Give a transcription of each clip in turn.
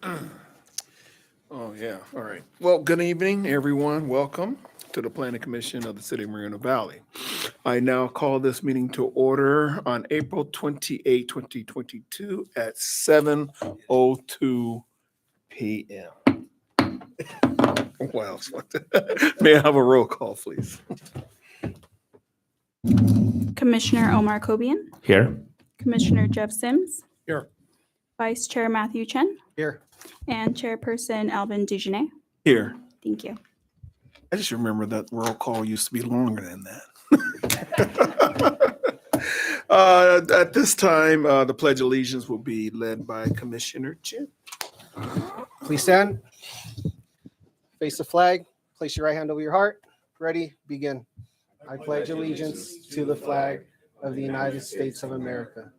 Oh, yeah. All right. Well, good evening, everyone. Welcome to the Planning Commission of the City of Moreno Valley. I now call this meeting to order on April 28, 2022 at 7:02 p.m. Wow. May I have a roll call, please? Commissioner Omar Kobian, Here. Commissioner Jeff Sims, Here. Vice Chair Matthew Chen, Here. and Chairperson Alvin Dugenais. Here. Thank you. I just remember that roll call used to be longer than that. At this time, the Pledge of Allegiance will be led by Commissioner Chen. Please stand. Face the flag. Place your right hand over your heart. Ready? Begin. I pledge allegiance to the flag of the United States of America.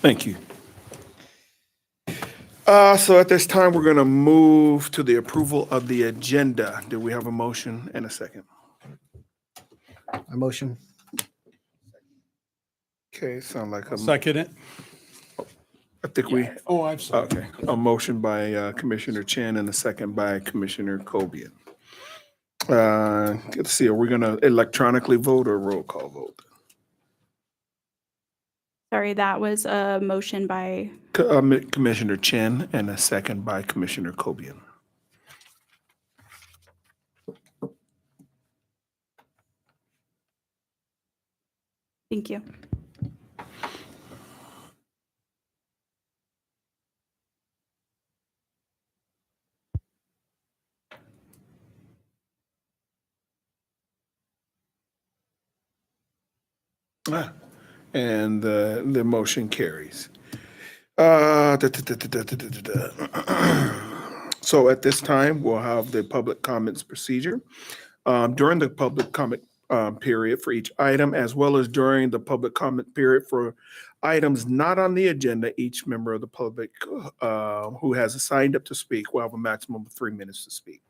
Thank you. So at this time, we're going to move to the approval of the agenda. Do we have a motion and a second? I motion. Okay, sound like Second it. I think we, Oh, I'm sorry. okay, a motion by Commissioner Chen and a second by Commissioner Kobian. Let's see, are we going to electronically vote or roll call vote? Sorry, that was a motion by, Commissioner Chen and a second by Commissioner Kobian. thank you. And the motion carries. So at this time, we'll have the public comments procedure. During the public comment period for each item, as well as during the public comment period for items not on the agenda, each member of the public who has signed up to speak will have a maximum of 3 minutes to speak.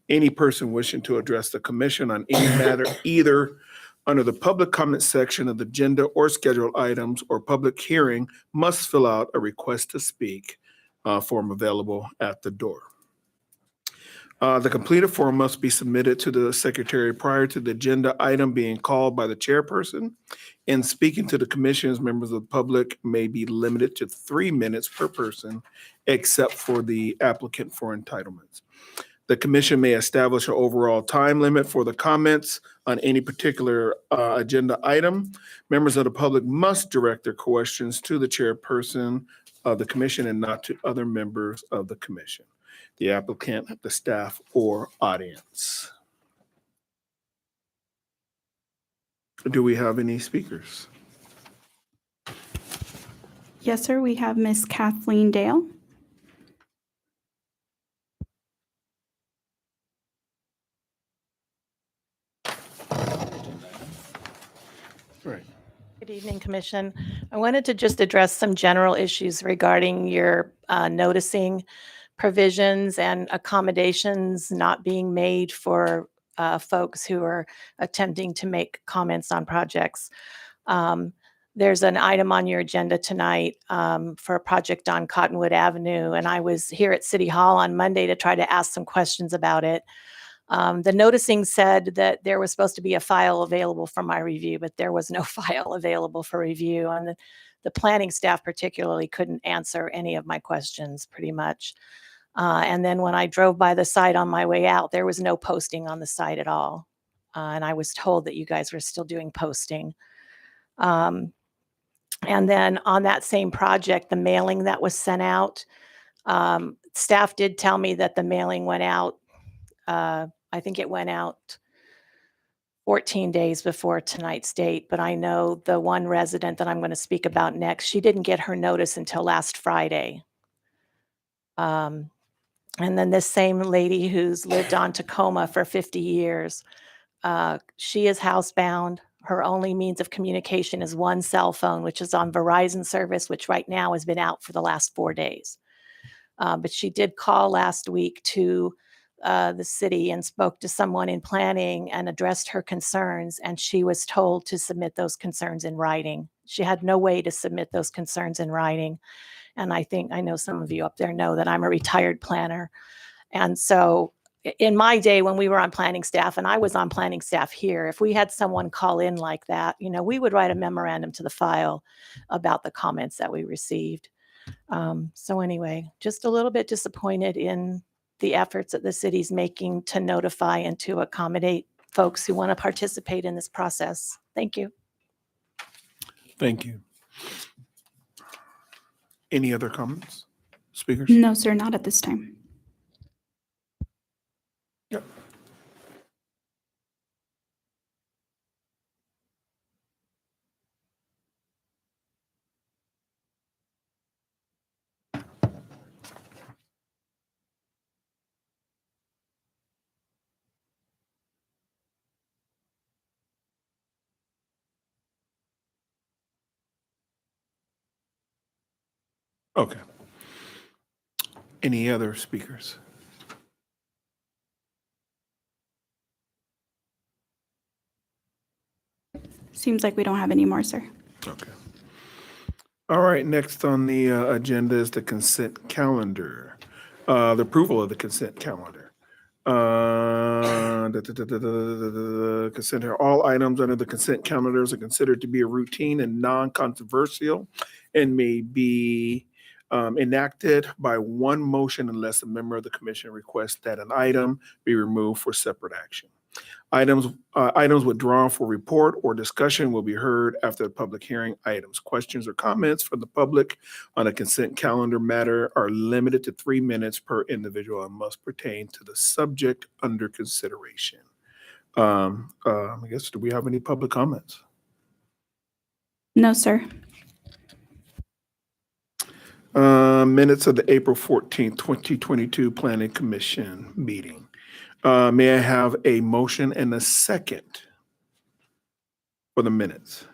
Any person wishing to address the commission on any matter, either under the public comment section of the agenda or scheduled items or public hearing, must fill out a request to speak form available at the door. The completed form must be submitted to the secretary prior to the agenda item being called by the chairperson. In speaking to the commissioners, members of the public may be limited to 3 minutes per person, except for the applicant for entitlements. The commission may establish an overall time limit for the comments on any particular agenda item. Members of the public must direct their questions to the chairperson of the commission and not to other members of the commission, the applicant, the staff, or audience. Do we have any speakers? Yes, sir. We have Miss Kathleen Dale. Right. Good evening, Commission. I wanted to just address some general issues regarding your noticing provisions and accommodations not being made for folks who are attempting to make comments on projects. There's an item on your agenda tonight for a project on Cottonwood Avenue, and I was here at City Hall on Monday to try to ask some questions about it. The noticing said that there was supposed to be a file available for my review, but there was no file available for review. And the planning staff particularly couldn't answer any of my questions pretty much. And then when I drove by the site on my way out, there was no posting on the site at all. And I was told that you guys were still doing posting. And then on that same project, the mailing that was sent out, staff did tell me that the mailing went out. I think it went out 14 days before tonight's date, but I know the one resident that I'm going to speak about next, she didn't get her notice until last Friday. And then this same lady who's lived on Tacoma for 50 years, she is housebound. Her only means of communication is one cell phone, which is on Verizon service, which right now has been out for the last 4 days. But she did call last week to the city and spoke to someone in planning and addressed her concerns, and she was told to submit those concerns in writing. She had no way to submit those concerns in writing. And I know some of you up there know that I'm a retired planner. And so in my day when we were on planning staff, and I was on planning staff here, if we had someone call in like that, we would write a memorandum to the file about the comments that we received. So anyway, just a little bit disappointed in the efforts that the city's making to notify and to accommodate folks who want to participate in this process. Thank you. Thank you. Any other comments, speakers? No, sir, not at this time. Yep. Okay. Any other speakers? Seems like we don't have any more, sir. Okay. All right, next on the agenda is the consent calendar. The approval of the consent calendar. Consent, all items under the consent calendars are considered to be a routine and non-controversial and may be enacted by one motion unless a member of the commission requests that an item be removed for separate action. Items withdrawn for report or discussion will be heard after the public hearing. Items, questions, or comments from the public on a consent calendar matter are limited to 3 minutes per individual and must pertain to the subject under consideration. I guess, do we have any public comments? No, sir. Minutes of the April 14th, 2022 Planning Commission meeting. May I have a motion and a second for the minutes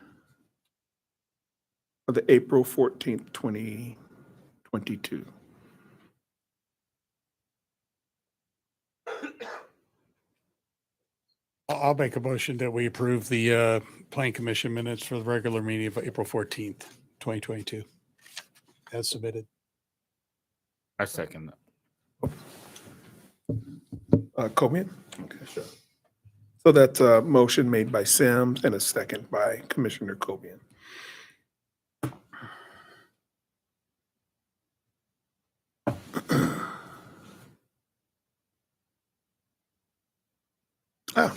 of the April 14th, 2022? I'll make a motion that we approve the Plan Commission minutes for the regular meeting of April 14th, 2022, as submitted. I second that. Cobian? Okay, sure. So that's a motion made by Sims and a second by Commissioner Cobian.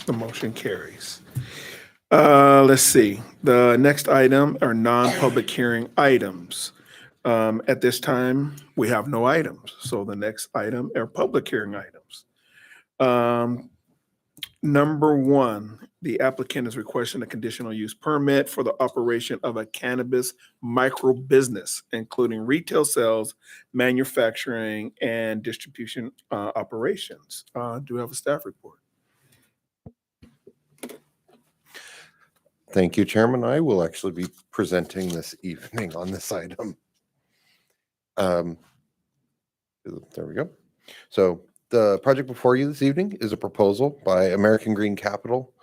The motion carries. Let's see. The next item are non-public hearing items. At this time, we have no items. So the next item are public hearing items. Number one, the applicant is requesting a conditional use permit for the operation of a cannabis micro business, including retail sales, manufacturing, and distribution operations. Do we have a staff report? Thank you, Chairman. I will actually be presenting this evening on this item. There we go. So the project before you this evening is a proposal by American Green Capital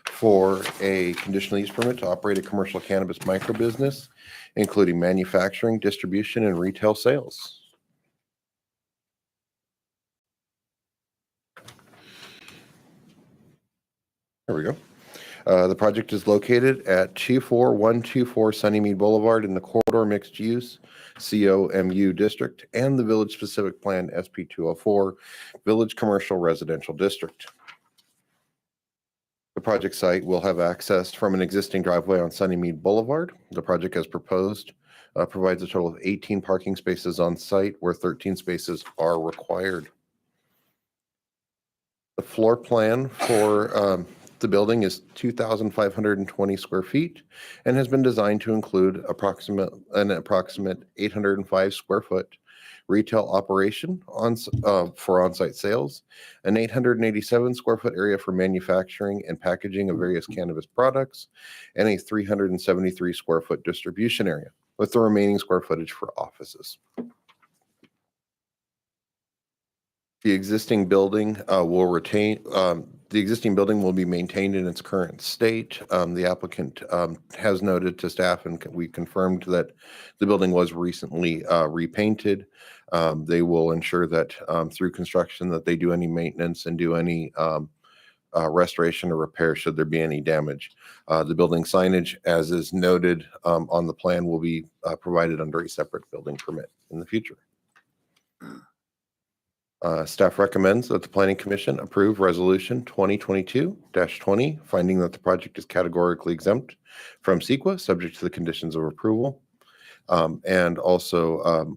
for a conditional use permit to operate a commercial cannabis micro business, including manufacturing, distribution, and retail sales. There we go. The project is located at 24124 Sunnymead Boulevard in the Corridor Mixed Use COMU District and the Village Specific Plan SP 204 Village Commercial Residential District. The project site will have access from an existing driveway on Sunnymead Boulevard. The project as proposed provides a total of 18 parking spaces on site where 13 spaces are required. The floor plan for the building is 2,520 square feet and has been designed to include an approximate 805 square foot retail operation for on-site sales, an 887 square foot area for manufacturing and packaging of various cannabis products, and a 373 square foot distribution area, with the remaining square footage for offices. The existing building the existing building will be maintained in its current state. The applicant has noted to staff, and we confirmed that the building was recently repainted. They will ensure that through construction that they do any maintenance and do any restoration or repair should there be any damage. The building signage, as is noted on the plan, will be provided under a separate building permit in the future. Staff recommends that the Planning Commission approve Resolution 2022-20, finding that the project is categorically exempt from CEQA, subject to the conditions of approval. And also,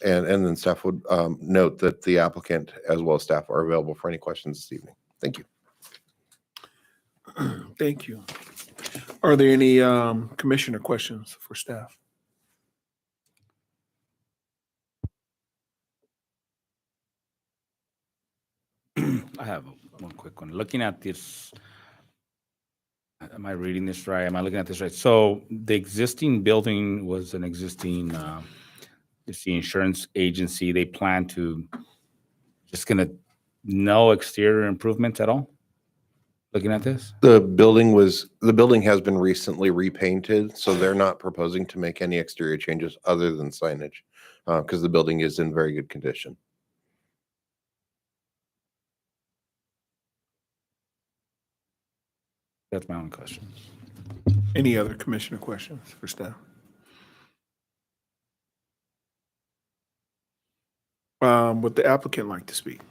and then staff would note that the applicant as well as staff are available for any questions this evening. Thank you. Thank you. Are there any commissioner questions for staff? I have one quick one. Looking at this, am I reading this right? Am I looking at this right? So the existing building was an existing, it's the insurance agency. They plan to just gonna no exterior improvements at all? Looking at this? The building has been recently repainted, so they're not proposing to make any exterior changes other than signage, because the building is in very good condition. That's my only question. Any other commissioner questions for staff? Would the applicant like to speak?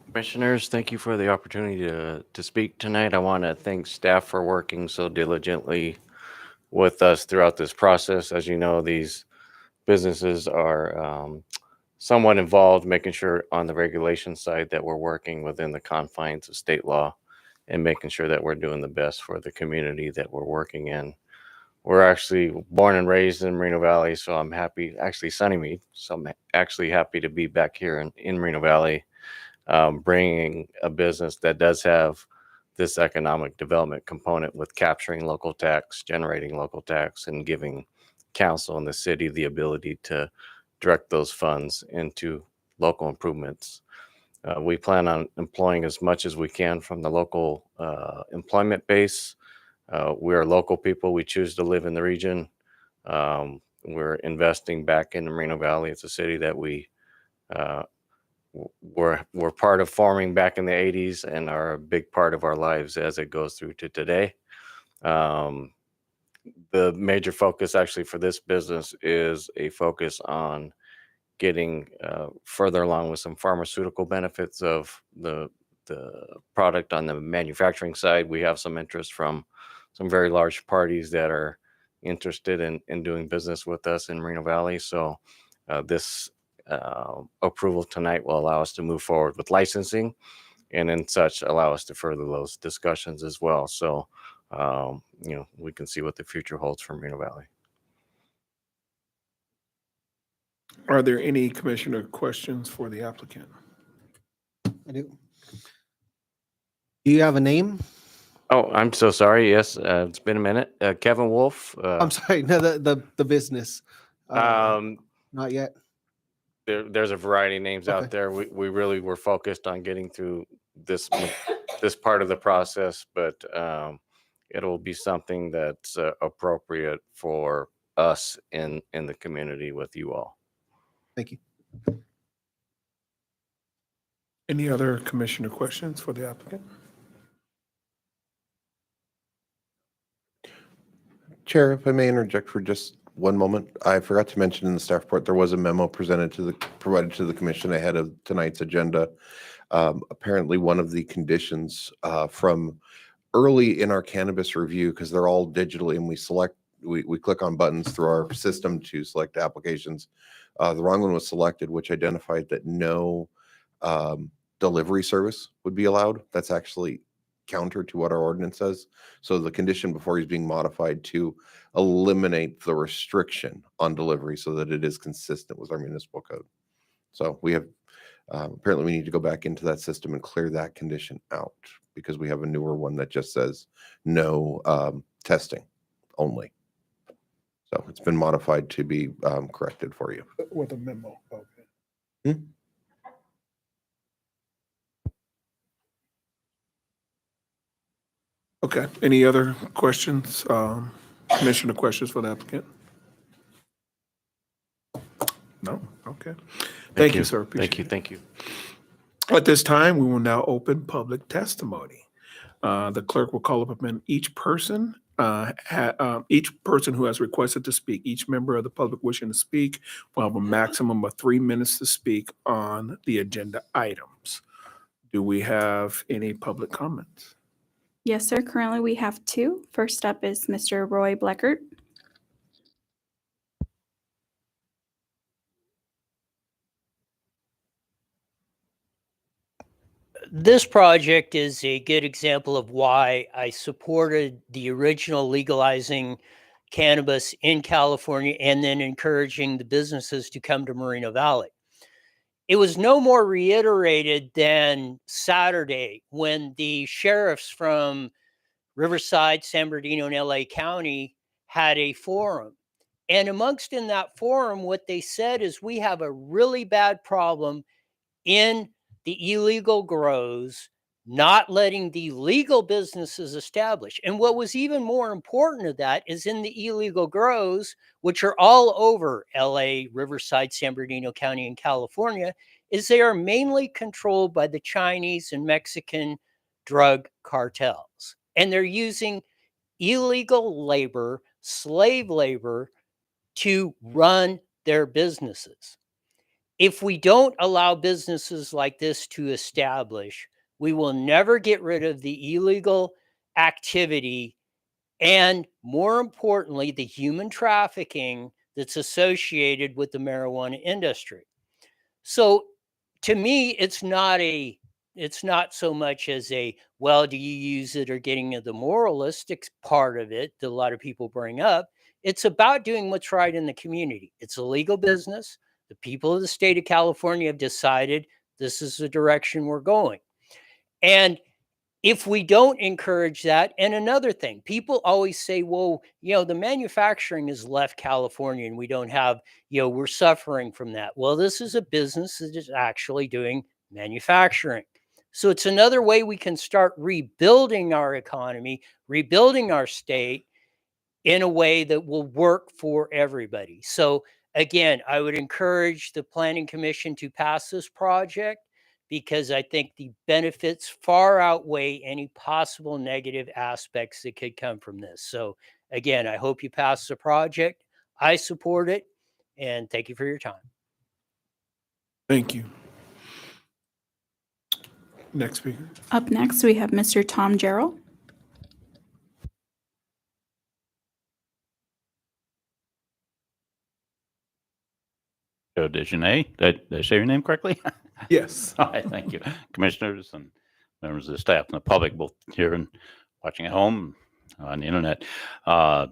Commissioners, thank you for the opportunity to speak tonight. I want to thank staff for working so diligently with us throughout this process. As you know, these businesses are somewhat involved, making sure on the regulation side that we're working within the confines of state law and making sure that we're doing the best for the community that we're working in. We're actually born and raised in Moreno Valley, so I'm happy, actually Sunnymead, so I'm actually happy to be back here in Moreno Valley, bringing a business that does have this economic development component with capturing local tax, generating local tax, and giving council and the city the ability to direct those funds into local improvements. We plan on employing as much as we can from the local employment base. We are local people. We choose to live in the region. We're investing back in the Moreno Valley. It's a city that we're part of forming back in the 80s and are a big part of our lives as it goes through to today. The major focus actually for this business is a focus on getting further along with some pharmaceutical benefits of the product on the manufacturing side. We have some interest from some very large parties that are interested in doing business with us in Moreno Valley. So this approval tonight will allow us to move forward with licensing and in such allow us to further those discussions as well. So, we can see what the future holds for Moreno Valley. Are there any commissioner questions for the applicant? I do. Do you have a name? Oh, I'm so sorry. Yes, it's been a minute. Kevin Wolf. I'm sorry. No, the business. Not yet. There's a variety of names Okay. out there. We really were focused on getting through this part of the process, but it'll be something that's appropriate for us in the community with you all. Thank you. Any other commissioner questions for the applicant? Chair, if I may interject for just one moment, I forgot to mention in the staff report, there was a memo provided to the commission ahead of tonight's agenda. Apparently one of the conditions from early in our cannabis review, because they're all digitally and we click on buttons through our system to select applications. The wrong one was selected, which identified that no delivery service would be allowed. That's actually counter to what our ordinance says. So the condition before he's being modified to eliminate the restriction on delivery so that it is consistent with our municipal code. So we have Apparently, we need to go back into that system and clear that condition out because we have a newer one that just says no testing only. So it's been modified to be corrected for you. With a memo. Okay. Hmm? Okay. Any other questions? Commissioner questions for the applicant? No? Okay. Thank you, sir. Thank you. Appreciate it. Thank you. At this time, we will now open public testimony. The clerk will call upon each person who has requested to speak. Each member of the public wishing to speak will have a maximum of 3 minutes to speak on the agenda items. Do we have any public comments? Yes, sir. Currently, we have two. First up is Mr. Roy Bleckert. This project is a good example of why I supported the original legalizing cannabis in California and then encouraging the businesses to come to Moreno Valley. It was no more reiterated than Saturday when the sheriffs from Riverside, San Bernardino, and LA County had a forum. And amongst in that forum, what they said is we have a really bad problem in the illegal grows, not letting the legal businesses establish. And what was even more important to that is in the illegal grows, which are all over LA, Riverside, San Bernardino County, and California, is they are mainly controlled by the Chinese and Mexican drug cartels. And they're using illegal labor, slave labor, to run their businesses. If we don't allow businesses like this to establish, we will never get rid of the illegal activity and, more importantly, the human trafficking that's associated with the marijuana industry. So to me, it's not so much as a, well, do you use it or getting at the moralistic part of it that a lot of people bring up. It's about doing what's right in the community. It's a legal business. The people of the state of California have decided this is the direction we're going. And if we don't encourage that, and another thing, people always say, well, the manufacturing has left California and we don't have, we're suffering from that. Well, this is a business that is actually doing manufacturing. So it's another way we can start rebuilding our economy, rebuilding our state in a way that will work for everybody. So again, I would encourage the Planning Commission to pass this project because I think the benefits far outweigh any possible negative aspects that could come from this. So again, I hope you pass the project. I support it, and thank you for your time. Thank you. Next speaker. Up next, we have Mr. Tom Jarrell. Dejanay, did I say your name correctly? Yes. All right, thank you. Commissioners and members of the staff and the public, both here and watching at home on the internet. I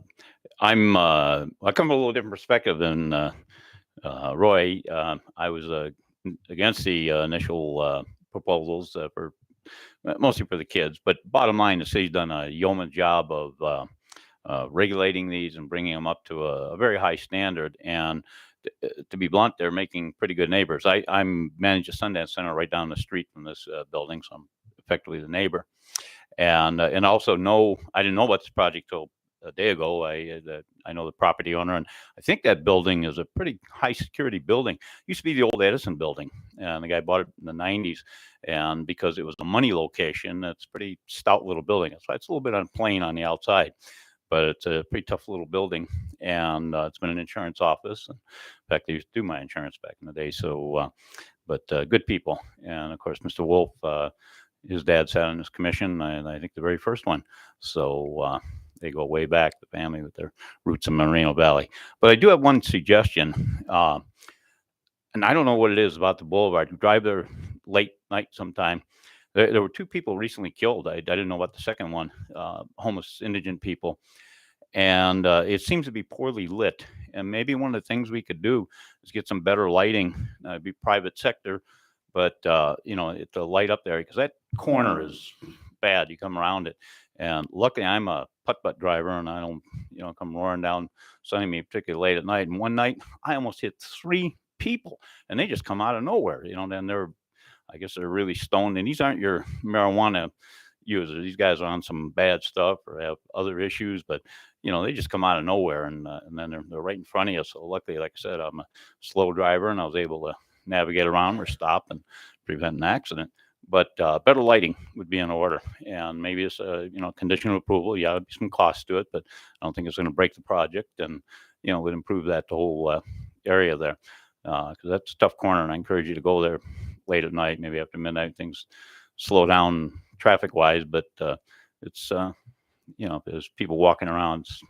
come from a little different perspective than Roy. I was against the initial proposals for mostly for the kids, but bottom line, the city's done a yeoman job of regulating these and bringing them up to a very high standard. And to be blunt, they're making pretty good neighbors. I'm manage a Sundance Center right down the street from this building, so I'm effectively the neighbor. And also I didn't know about this project till a day ago. I know the property owner, and I think that building is a pretty high security building. It used to be the old Edison building, and the guy bought it in the 90s. And because it was a money location, it's a pretty stout little building. So it's a little bit on plain on the outside, but it's a pretty tough little building. And it's been an insurance office. In fact, they used to do my insurance back in the day. So, but good people. And of course, Mr. Wolf, his dad sat on this commission, and I think the very first one. So they go way back, the family with their roots in Moreno Valley. But I do have one suggestion. And I don't know what it is about the boulevard. You drive there late night sometime. There were 2 people recently killed. I didn't know about the second one, homeless indigent people. And it seems to be poorly lit. And maybe one of the things we could do is get some better lighting, be private sector, but the light up there, because that corner is bad. You come around it, and luckily I'm a putt-putt driver, and I don't, come roaring down Sunnymead, particularly late at night. And one night I almost hit 3 people, and they just come out of nowhere. Then I guess they're really stoned, and these aren't your marijuana users. These guys are on some bad stuff or have other issues, but they just come out of nowhere, and then they're right in front of you. So luckily, like I said, I'm a slow driver, and I was able to navigate around or stop and prevent an accident. But better lighting would be in order, and maybe it's a conditional approval. Yeah, there'd be some cost to it, but I don't think it's going to break the project, and would improve the whole area there, because that's a tough corner, and I encourage you to go there late at night, maybe after midnight. Things slow down traffic wise, but it's if there's people walking around, it's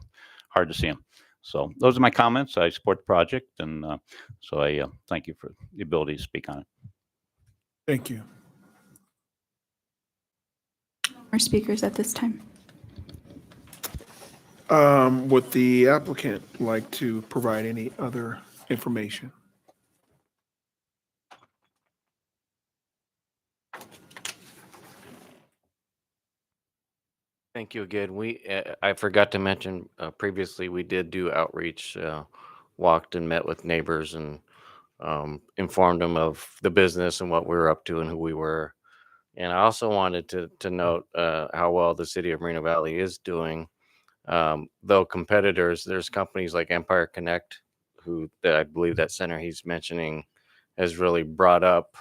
hard to see them. So those are my comments. I support the project, and so I thank you for the ability to speak on it. Thank you. More speakers at this time? Would the applicant like to provide any other information? Thank you again. I forgot to mention previously, we did do outreach, walked and met with neighbors and informed them of the business and what we were up to and who we were. And I also wanted to note how well the city of Moreno Valley is doing. Though competitors, there's companies like Empire Connect, that I believe that center he's mentioning has really brought up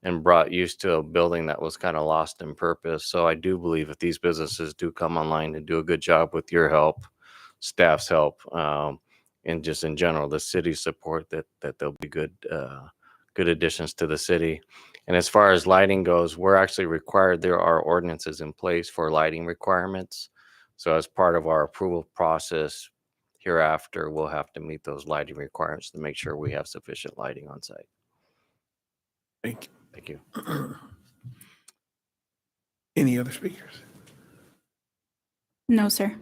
and brought use to a building that was kind of lost in purpose. So I do believe if these businesses do come online and do a good job with your help, staff's help, and just in general, the city's support, that they'll be good additions to the city. And as far as lighting goes, we're actually required, there are ordinances in place for lighting requirements. So as part of our approval process hereafter, we'll have to meet those lighting requirements to make sure we have sufficient lighting on site. Thank you. Thank you. Any other speakers? No, sir.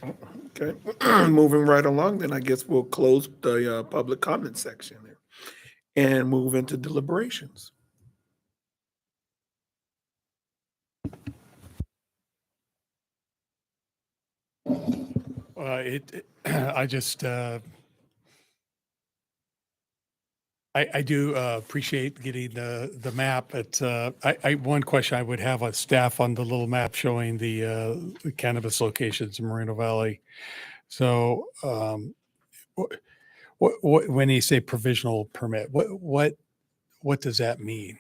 Okay, moving right along, then I guess we'll close the public comment section there and move into deliberations. I just, I do appreciate getting the map. But one question I would have on staff on the little map showing the cannabis locations in Moreno Valley. So when you say provisional permit, what does that mean?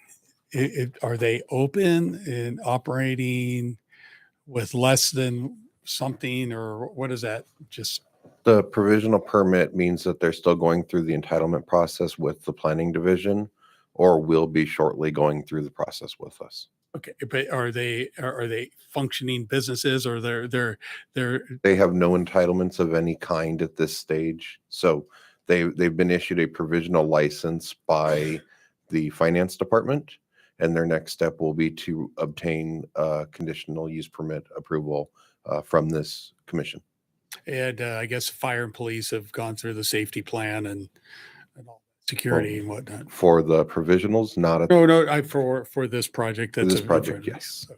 Are they open and operating with less than something, or what is that? Just The provisional permit means that they're still going through the entitlement process with the planning division, or will be shortly going through the process with us. okay, but are they functioning businesses, or they're They have no entitlements of any kind at this stage. So they've been issued a provisional license by the finance department, and their next step will be to obtain a conditional use permit approval from this commission. and I guess fire and police have gone through the safety plan and all security and whatnot. For the provisionals, not at No, for this project. For this in front project, of me. yes. So,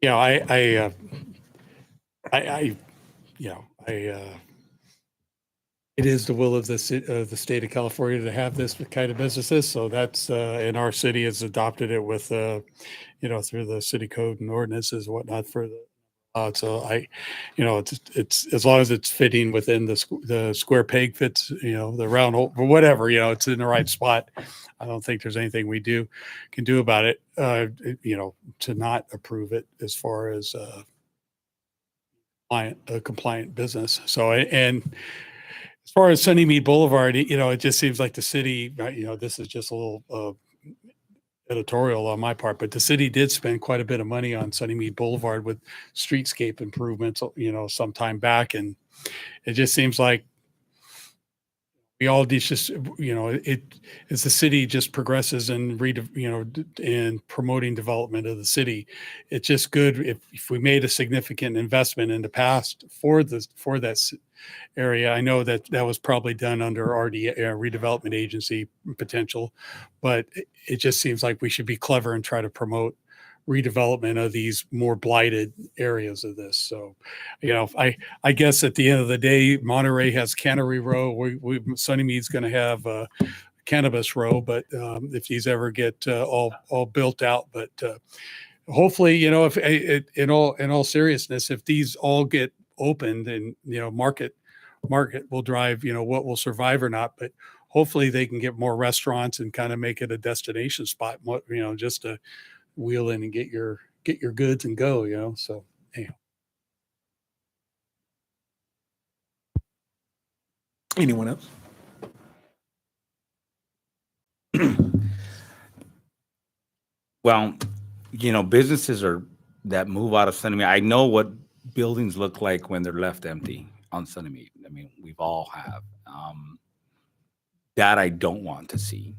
yeah, I it is the will of the state of California to have this kind of businesses. So that's in our city has adopted it with through the city code and ordinances and whatnot for the. So it's as long as it's fitting within the square peg fits, the round hole or whatever, it's in the right spot. I don't think there's anything we can do about it, to not approve it as far as a compliant business. So, and as far as Sunnymead Boulevard, it just seems like the city, this is just a little editorial on my part, but the city did spend quite a bit of money on Sunnymead Boulevard with streetscape improvements, some time back. And it just seems like we all just, as the city just progresses and and promoting development of the city, it's just good if we made a significant investment in the past for that area. I know that was probably done under redevelopment agency potential, but it just seems like we should be clever and try to promote redevelopment of these more blighted areas of this. So, I guess at the end of the day, Monterey has Cannery Row. Sunnymead's going to have Cannabis Row, but if these ever get all built out, but hopefully, if in all seriousness, if these all get opened and market will drive what will survive or not, but hopefully they can get more restaurants and kind of make it a destination spot. Just to wheel in and get your goods and go. So anyhow. Anyone else? Well, businesses that move out of Sunnymead. I know what buildings look like when they're left empty on Sunnymead. I mean, we've all have. That I don't want to see.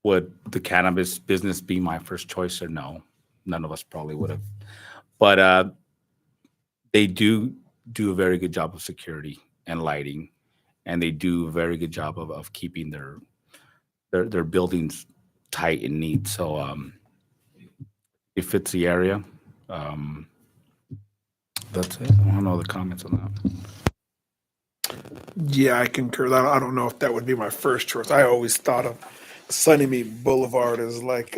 Would the cannabis business be my first choice or no? None of us probably would have. But they do a very good job of security and lighting, and they do a very good job of keeping their buildings tight and neat. So it fits the area. That's it. I want to know the comments on that. Yeah, I concur. I don't know if that would be my first choice. I always thought of Sunnymead Boulevard as like,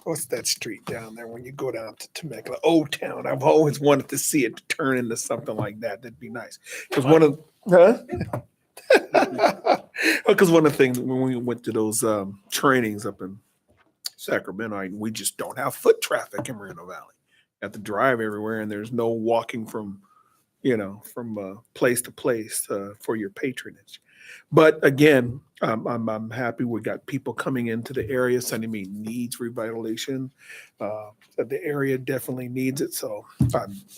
what's that street down there when you go down to Temecula? Old Town. I've always wanted to see it turn into something like that. That'd be nice. Because one of the things when we went to those trainings up in Sacramento, we just don't have foot traffic in Moreno Valley. You have to drive everywhere, and there's no walking from place to place for your patronage. But again, I'm happy we got people coming into the area. Sunnymead needs revitalization. The area definitely needs it. So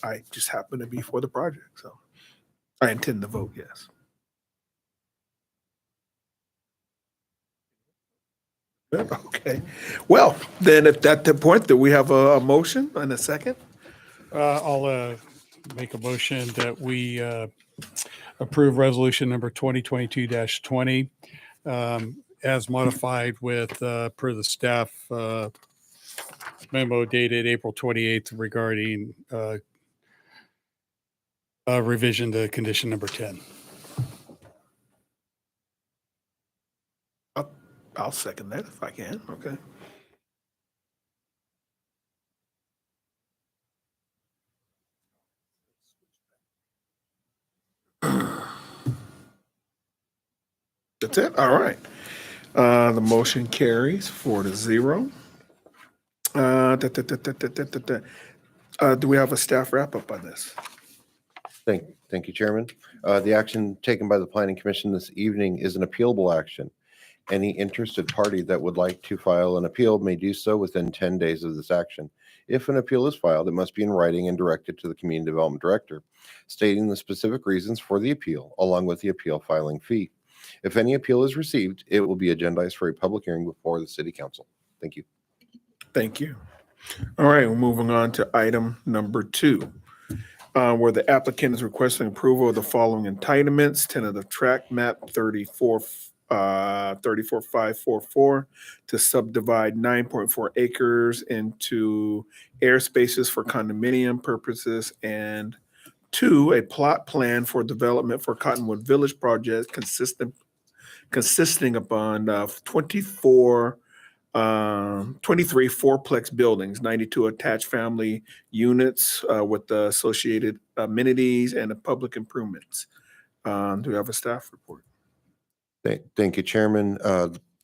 I just happen to be for the project. So I intend to vote yes. Okay. Well, then at that point that we have a motion and a second. I'll make a motion that we approve resolution number 2022-20 as modified with per the staff memo dated April 28th regarding revision to condition number 10. I'll second that if I can. Okay. That's it. All right. The motion carries 4-0. Do we have a staff wrap up on this? Thank you, Chairman. The action taken by the Planning Commission this evening is an appealable action. Any interested party that would like to file an appeal may do so within 10 days of this action. If an appeal is filed, it must be in writing and directed to the Community Development Director, stating the specific reasons for the appeal, along with the appeal filing fee. If any appeal is received, it will be agendized for a public hearing before the City Council. Thank you. Thank you. All right, we're moving on to item number 2, where the applicant is requesting approval of the following entitlements: tentative tract map 34544 to subdivide 9.4 acres into air spaces for condominium purposes, and 2, a plot plan for development for Cottonwood Village project consisting upon 23 fourplex buildings, 92 attached family units with the associated amenities and the public improvements. Do we have a staff report? Thank you, Chairman.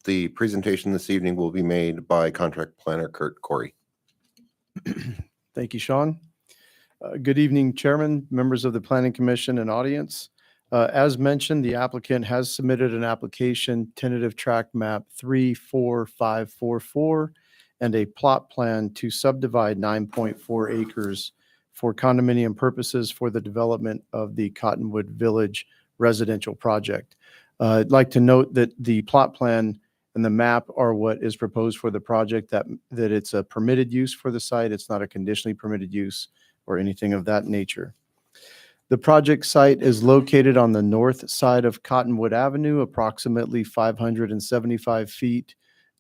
The presentation this evening will be made by Contract Planner Kurt Corey. Thank you, Sean. Good evening, Chairman, members of the Planning Commission, and audience. As mentioned, the applicant has submitted an application, tentative tract map 34544, and a plot plan to subdivide 9.4 acres for condominium purposes for the development of the Cottonwood Village residential project. I'd like to note that the plot plan and the map are what is proposed for the project, that it's a permitted use for the site. It's not a conditionally permitted use or anything of that nature. The project site is located on the north side of Cottonwood Avenue, approximately 575 feet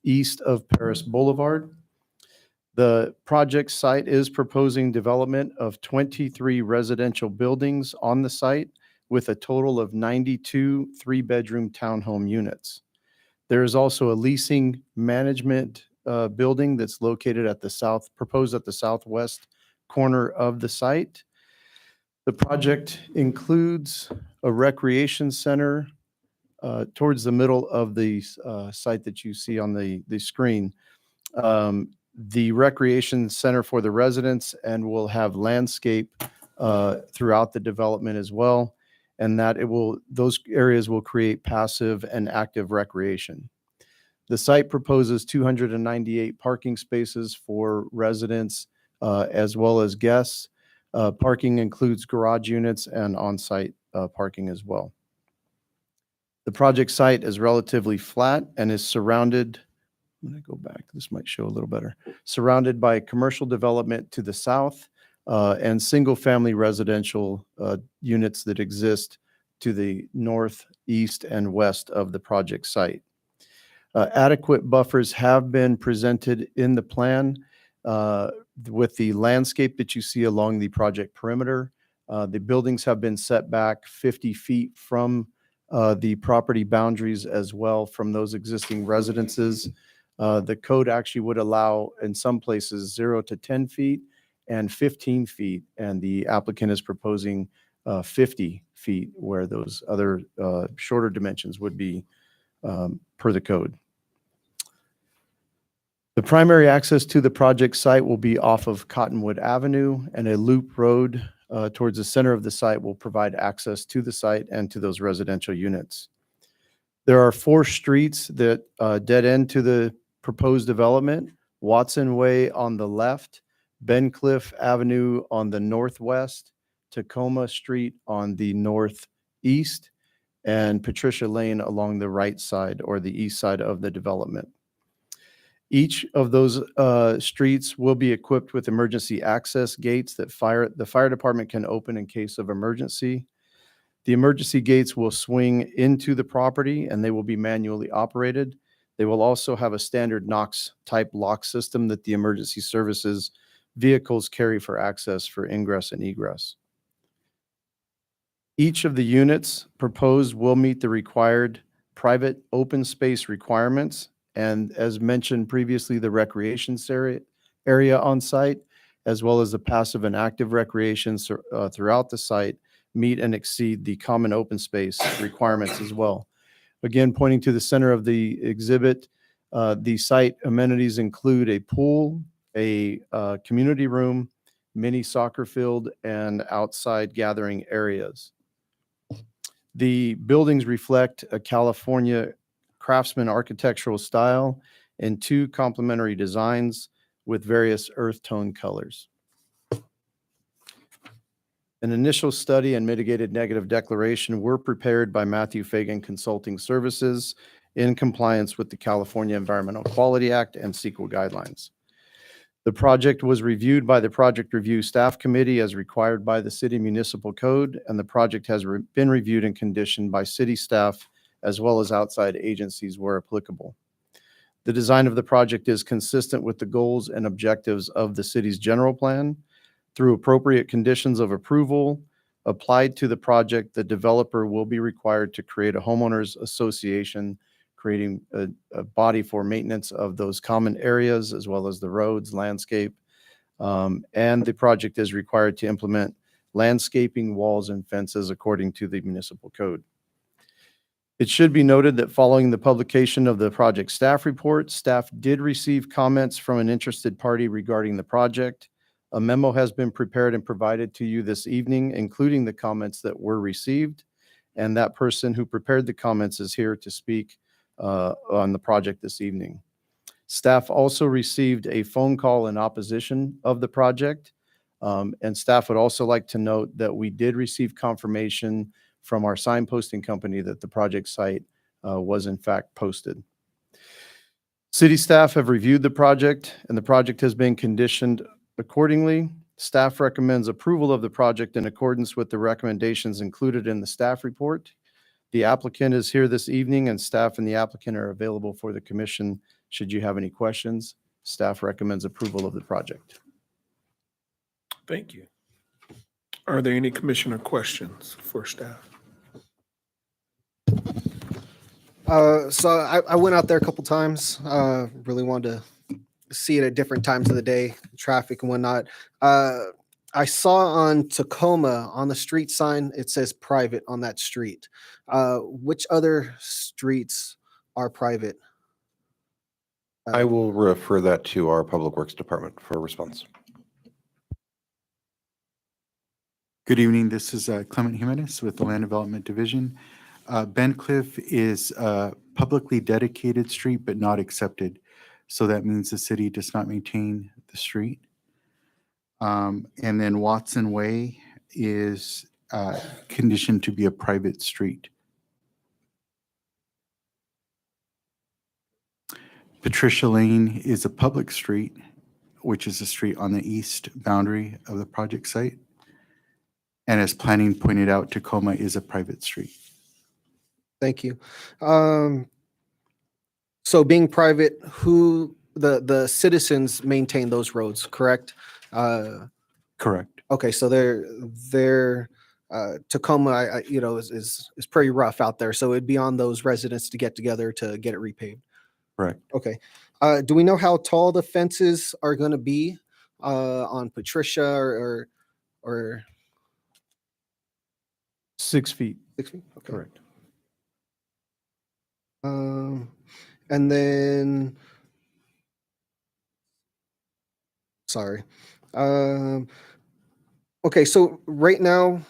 east of Paris Boulevard. The project site is proposing development of 23 residential buildings on the site with a total of 92 three-bedroom townhome units. There is also a leasing management building that's located at the proposed at the southwest corner of the site. The project includes a recreation center towards the middle of the site that you see on the screen. The recreation center for the residents, and will have landscape throughout the development as well, and that those areas will create passive and active recreation. The site proposes 298 parking spaces for residents as well as guests. Parking includes garage units and on-site parking as well. The project site is relatively flat and is surrounded, I'm going to go back, this might show a little better, surrounded by commercial development to the south and single-family residential units that exist to the north, east, and west of the project site. Adequate buffers have been presented in the plan with the landscape that you see along the project perimeter. The buildings have been set back 50 feet from the property boundaries as well from those existing residences. The code actually would allow in some places 0 to 10 feet and 15 feet, and the applicant is proposing 50 feet where those other shorter dimensions would be per the code. The primary access to the project site will be off of Cottonwood Avenue, and a loop road towards the center of the site will provide access to the site and to those residential units. There are 4 streets that dead end to the proposed development: Watson Way on the left, Bencliffe Avenue on the northwest, Tacoma Street on the northeast, and Patricia Lane along the right side or the east side of the development. Each of those streets will be equipped with emergency access gates that the fire department can open in case of emergency. The emergency gates will swing into the property and they will be manually operated. They will also have a standard Knox type lock system that the emergency services vehicles carry for access for ingress and egress. Each of the units proposed will meet the required private open space requirements. And as mentioned previously, the recreation area on site, as well as the passive and active recreation throughout the site, meet and exceed the common open space requirements as well. Again, pointing to the center of the exhibit, the site amenities include a pool, a community room, mini soccer field, and outside gathering areas. The buildings reflect a California craftsman architectural style and 2 complementary designs with various earth tone colors. An initial study and mitigated negative declaration were prepared by Matthew Fagan Consulting Services in compliance with the California Environmental Quality Act and CEQA guidelines. The project was reviewed by the Project Review Staff Committee as required by the City Municipal Code, and the project has been reviewed and conditioned by city staff as well as outside agencies where applicable. The design of the project is consistent with the goals and objectives of the city's general plan. Through appropriate conditions of approval applied to the project, the developer will be required to create a homeowners association, creating a body for maintenance of those common areas as well as the roads, landscape, and the project is required to implement landscaping, walls, and fences according to the municipal code. It should be noted that following the publication of the project staff report, staff did receive comments from an interested party regarding the project. A memo has been prepared and provided to you this evening, including the comments that were received. And that person who prepared the comments is here to speak on the project this evening. Staff also received a phone call in opposition of the project. And staff would also like to note that we did receive confirmation from our sign posting company that the project site was in fact posted. City staff have reviewed the project and the project has been conditioned accordingly. Staff recommends approval of the project in accordance with the recommendations included in the staff report. The applicant is here this evening and staff and the applicant are available for the commission should you have any questions. Staff recommends approval of the project. Thank you. Are there any commissioner questions for staff? So I went out there a couple times. Really wanted to see it at different times of the day, traffic and whatnot. I saw on Tacoma on the street sign, it says private on that street. Which other streets are private? I will refer that to our Public Works Department for a response. Good evening. This is Clement Jimenez with the Land Development Division. Ben Cliff is a publicly dedicated street, but not accepted. So that means the city does not maintain the street. And then Watson Way is conditioned to be a private street. Patricia Lane is a public street, which is a street on the east boundary of the project site. And as planning pointed out, Tacoma is a private street. Thank you. So being private, who the citizens maintain those roads, correct? Correct. Okay, so they're Tacoma, is pretty rough out there. So it'd be on those residents to get together to get it repaved. Correct. Okay. Do we know how tall the fences are going to be on Patricia or 6 feet. 6 feet? Okay. Correct. And then, sorry. Okay, so right now,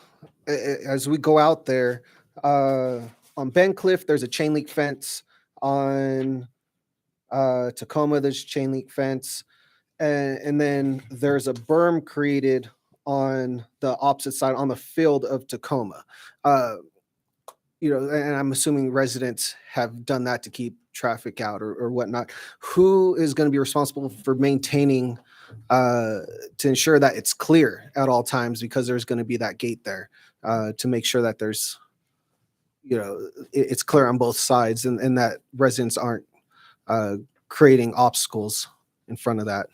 as we go out there, on Ben Cliff, there's a chain link fence. On Tacoma, there's chain link fence. And then there's a berm created on the opposite side on the field of Tacoma. And I'm assuming residents have done that to keep traffic out or whatnot. Who is going to be responsible for maintaining to ensure that it's clear at all times, because there's going to be that gate there to make sure that there's, it's clear on both sides and that residents aren't creating obstacles in front of that.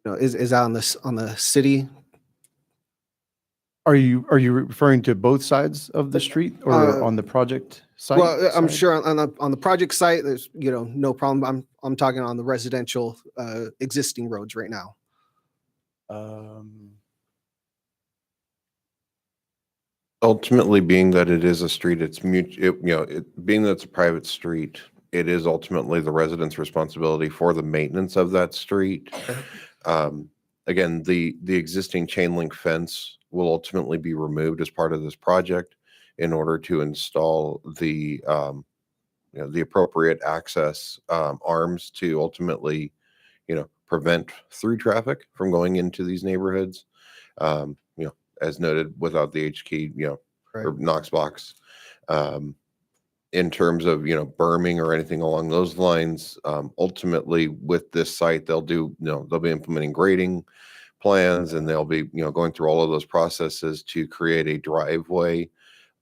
Is that on the city? Are you referring to both sides of the street or on the project site? Well, I'm side? sure on the project site, there's no problem. I'm talking on the residential existing roads right now. Ultimately, being that it is a street, it's being that it's a private street, it is ultimately the residents' responsibility for the maintenance of that street. Again, the existing chain link fence will ultimately be removed as part of this project in order to install the appropriate access arms to ultimately, prevent through traffic from going into these neighborhoods. As noted, without the H key, or Knox box. In terms of, berming or anything along those lines, ultimately with this site, they'll be implementing grading plans and they'll be, going through all of those processes to create a driveway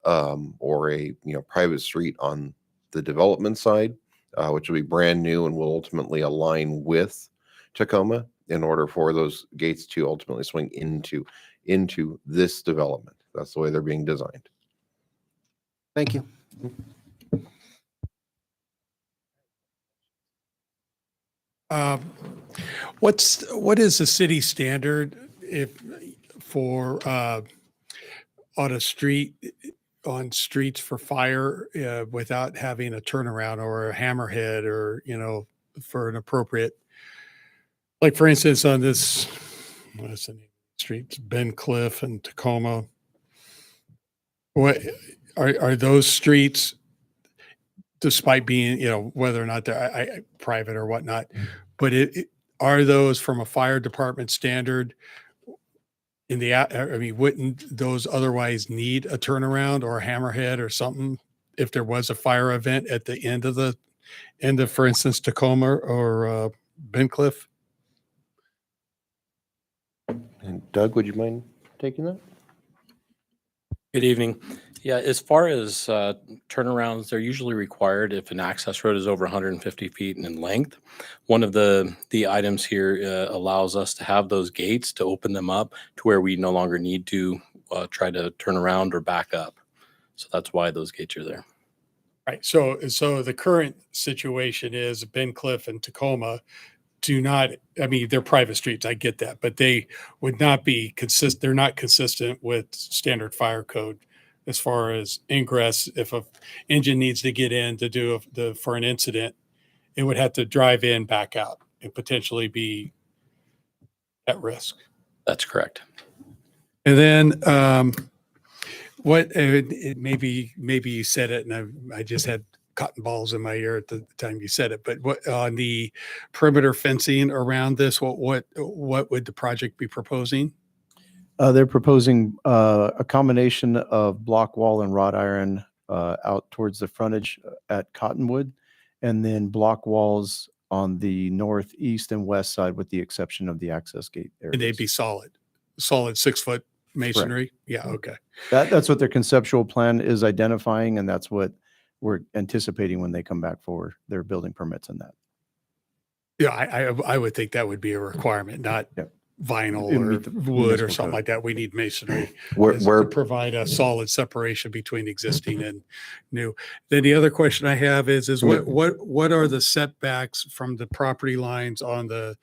or a, private street on the development side, which will be brand new and will ultimately align with Tacoma in order for those gates to ultimately swing into this development. That's the way they're being designed. Thank you. What is the city standard for on a street, on streets for fire without having a turnaround or a hammerhead or, for an appropriate, like for instance, on this, what is the name of the streets, Ben Cliff and Tacoma. What are those streets, despite being, whether or not they're private or whatnot, but are those from a fire department standard in the, I mean, wouldn't those otherwise need a turnaround or a hammerhead or something if there was a fire event at the end of, for instance, Tacoma or Bencliff? And Doug, would you mind taking that? Good evening. Yeah, as far as turnarounds, they're usually required if an access road is over 150 feet in length. One of the items here allows us to have those gates to open them up to where we no longer need to try to turn around or back up. So that's why those gates are there. Right. So the current situation is Bencliff and Tacoma do not, I mean, they're private streets. I get that, but they would not be consistent. They're not consistent with standard fire code as far as ingress. If a engine needs to get in to do for an incident, it would have to drive in, back out, and potentially be at risk. That's correct. And then maybe you said it, and I just had cotton balls in my ear at the time you said it. But what on the perimeter fencing around this? What would the project be proposing? They're proposing a combination of block wall and wrought iron out towards the frontage at Cottonwood, and then block walls on the northeast and west side, with the exception of the access gate areas. And they'd be solid 6-foot masonry. Yeah. Okay. That's what their conceptual plan is identifying, and that's what we're anticipating when they come back for their building permits and that. Yeah. I would think that would be a requirement, not Yep. vinyl It'd or meet the wood or municipal something code. like that. We need masonry We're, to we're provide a solid separation between existing and new. Then the other question I have is what are the setbacks from the property lines on the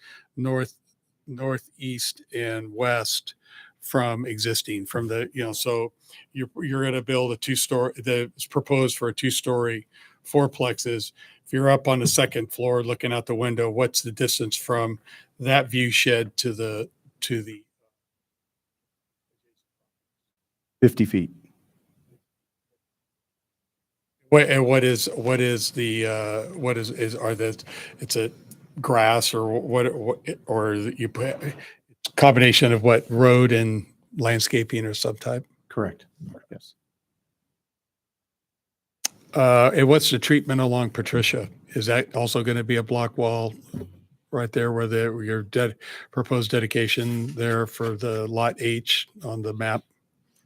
northeast and west from existing, from the, so you're going to build a two-story, it's proposed for a two-story fourplexes. If you're up on the second floor looking out the window, what's the distance from that view shed to the 50 feet. it's a grass or what, or you put combination of what, road and landscaping or some type? Correct. Yes. And what's the treatment along Patricia? Is that also going to be a block wall right there where your proposed dedication there for the lot H on the map?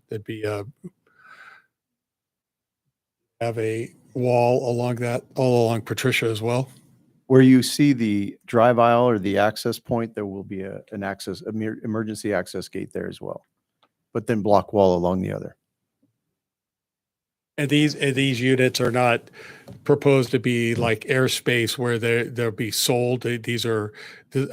That'd be have a wall all along Patricia as well. Where you see the drive aisle or the access point, there will be an emergency access gate there as well, but then block wall along the other. And these units are not proposed to be like airspace where they'll be sold. These are,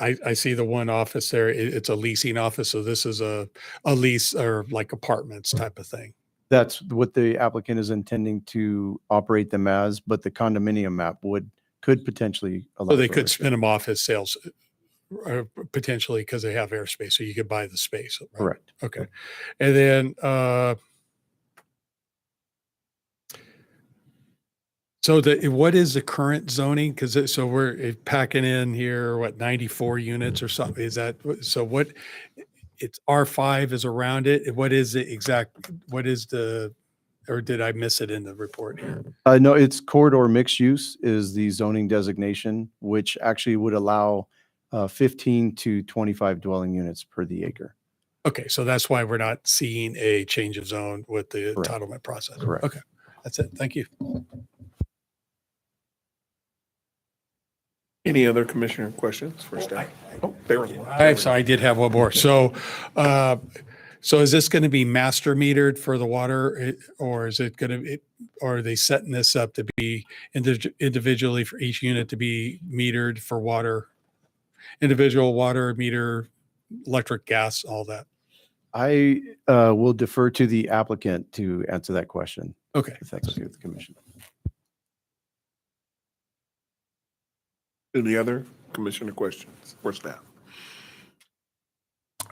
I see the one office there. It's a leasing office. So this is a lease or like apartments type of thing. That's what the applicant is intending to operate them as, but the condominium map could potentially allow. So they for could ownership. spin them off as sales potentially because they have airspace. So you could buy the space. Right? Correct. Okay. And then, so what is the current zoning? Because so we're packing in here, 94 units or something? Is that, so what, it's R5 is around it. What is the exact, or did I miss it in the report here? No, it's corridor mixed use is the zoning designation, which actually would allow 15 to 25 dwelling units per the acre. Okay, so that's why we're not seeing a change of zone with the Correct. entitlement process. Correct. Okay, that's it. Thank you. Any other commissioner questions for staff? Oh, there was one. I'm sorry, I did have one more. So, so is this going to be master metered for the water, or is it going to, or are they setting this up to be individually for each unit to be metered for water, individual water meter, electric, gas, all that? I will defer to the applicant to answer that question, Okay. if that's okay with the commission. Any other commissioner questions for staff?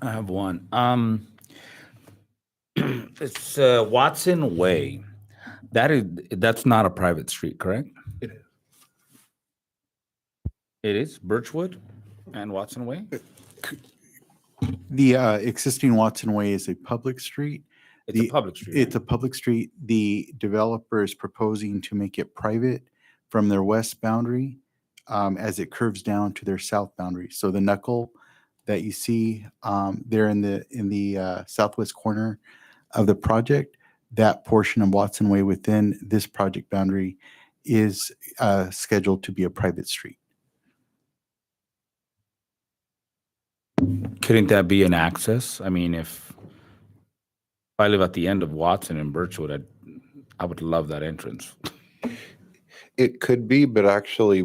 I have one. It's Watson Way. That's not a private street, correct? It is. It is Birchwood and Watson Way? The existing Watson Way is a public street. It's a The- public street. It's a public street. The developer is proposing to make it private from their west boundary as it curves down to their south boundary. So the knuckle that you see there in the southwest corner of the project, that portion of Watson Way within this project boundary is scheduled to be a private street. Couldn't that be an access? I mean, if I live at the end of Watson and Birchwood, I would love that entrance. It could be, but actually,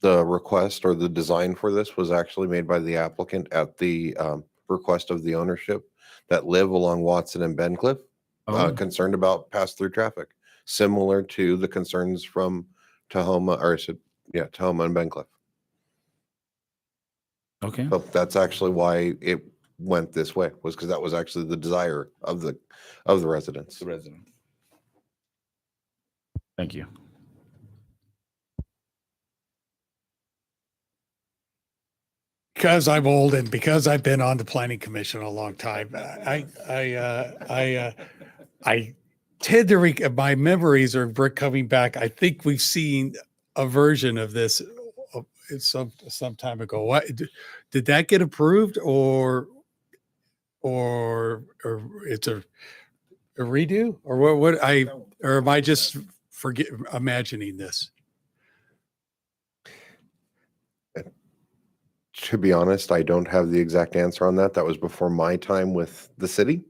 the request or the design for this was actually made by the applicant at the request of the ownership that live along Watson and Bencliff, Oh. concerned about pass-through traffic, similar to the concerns from Tahoma, or Tahoma and Bencliff. Okay. So that's actually why it went this way, was because that was actually the desire of the residents. The resident. Thank you. Because I'm old and because I've been on the planning commission a long time, I tend to my memories are coming back. I think we've seen a version of this some time ago. What did that get approved, or it's a redo, or what? Or am I just imagining this? To be honest, I don't have the exact answer on that. That was before my time with the city.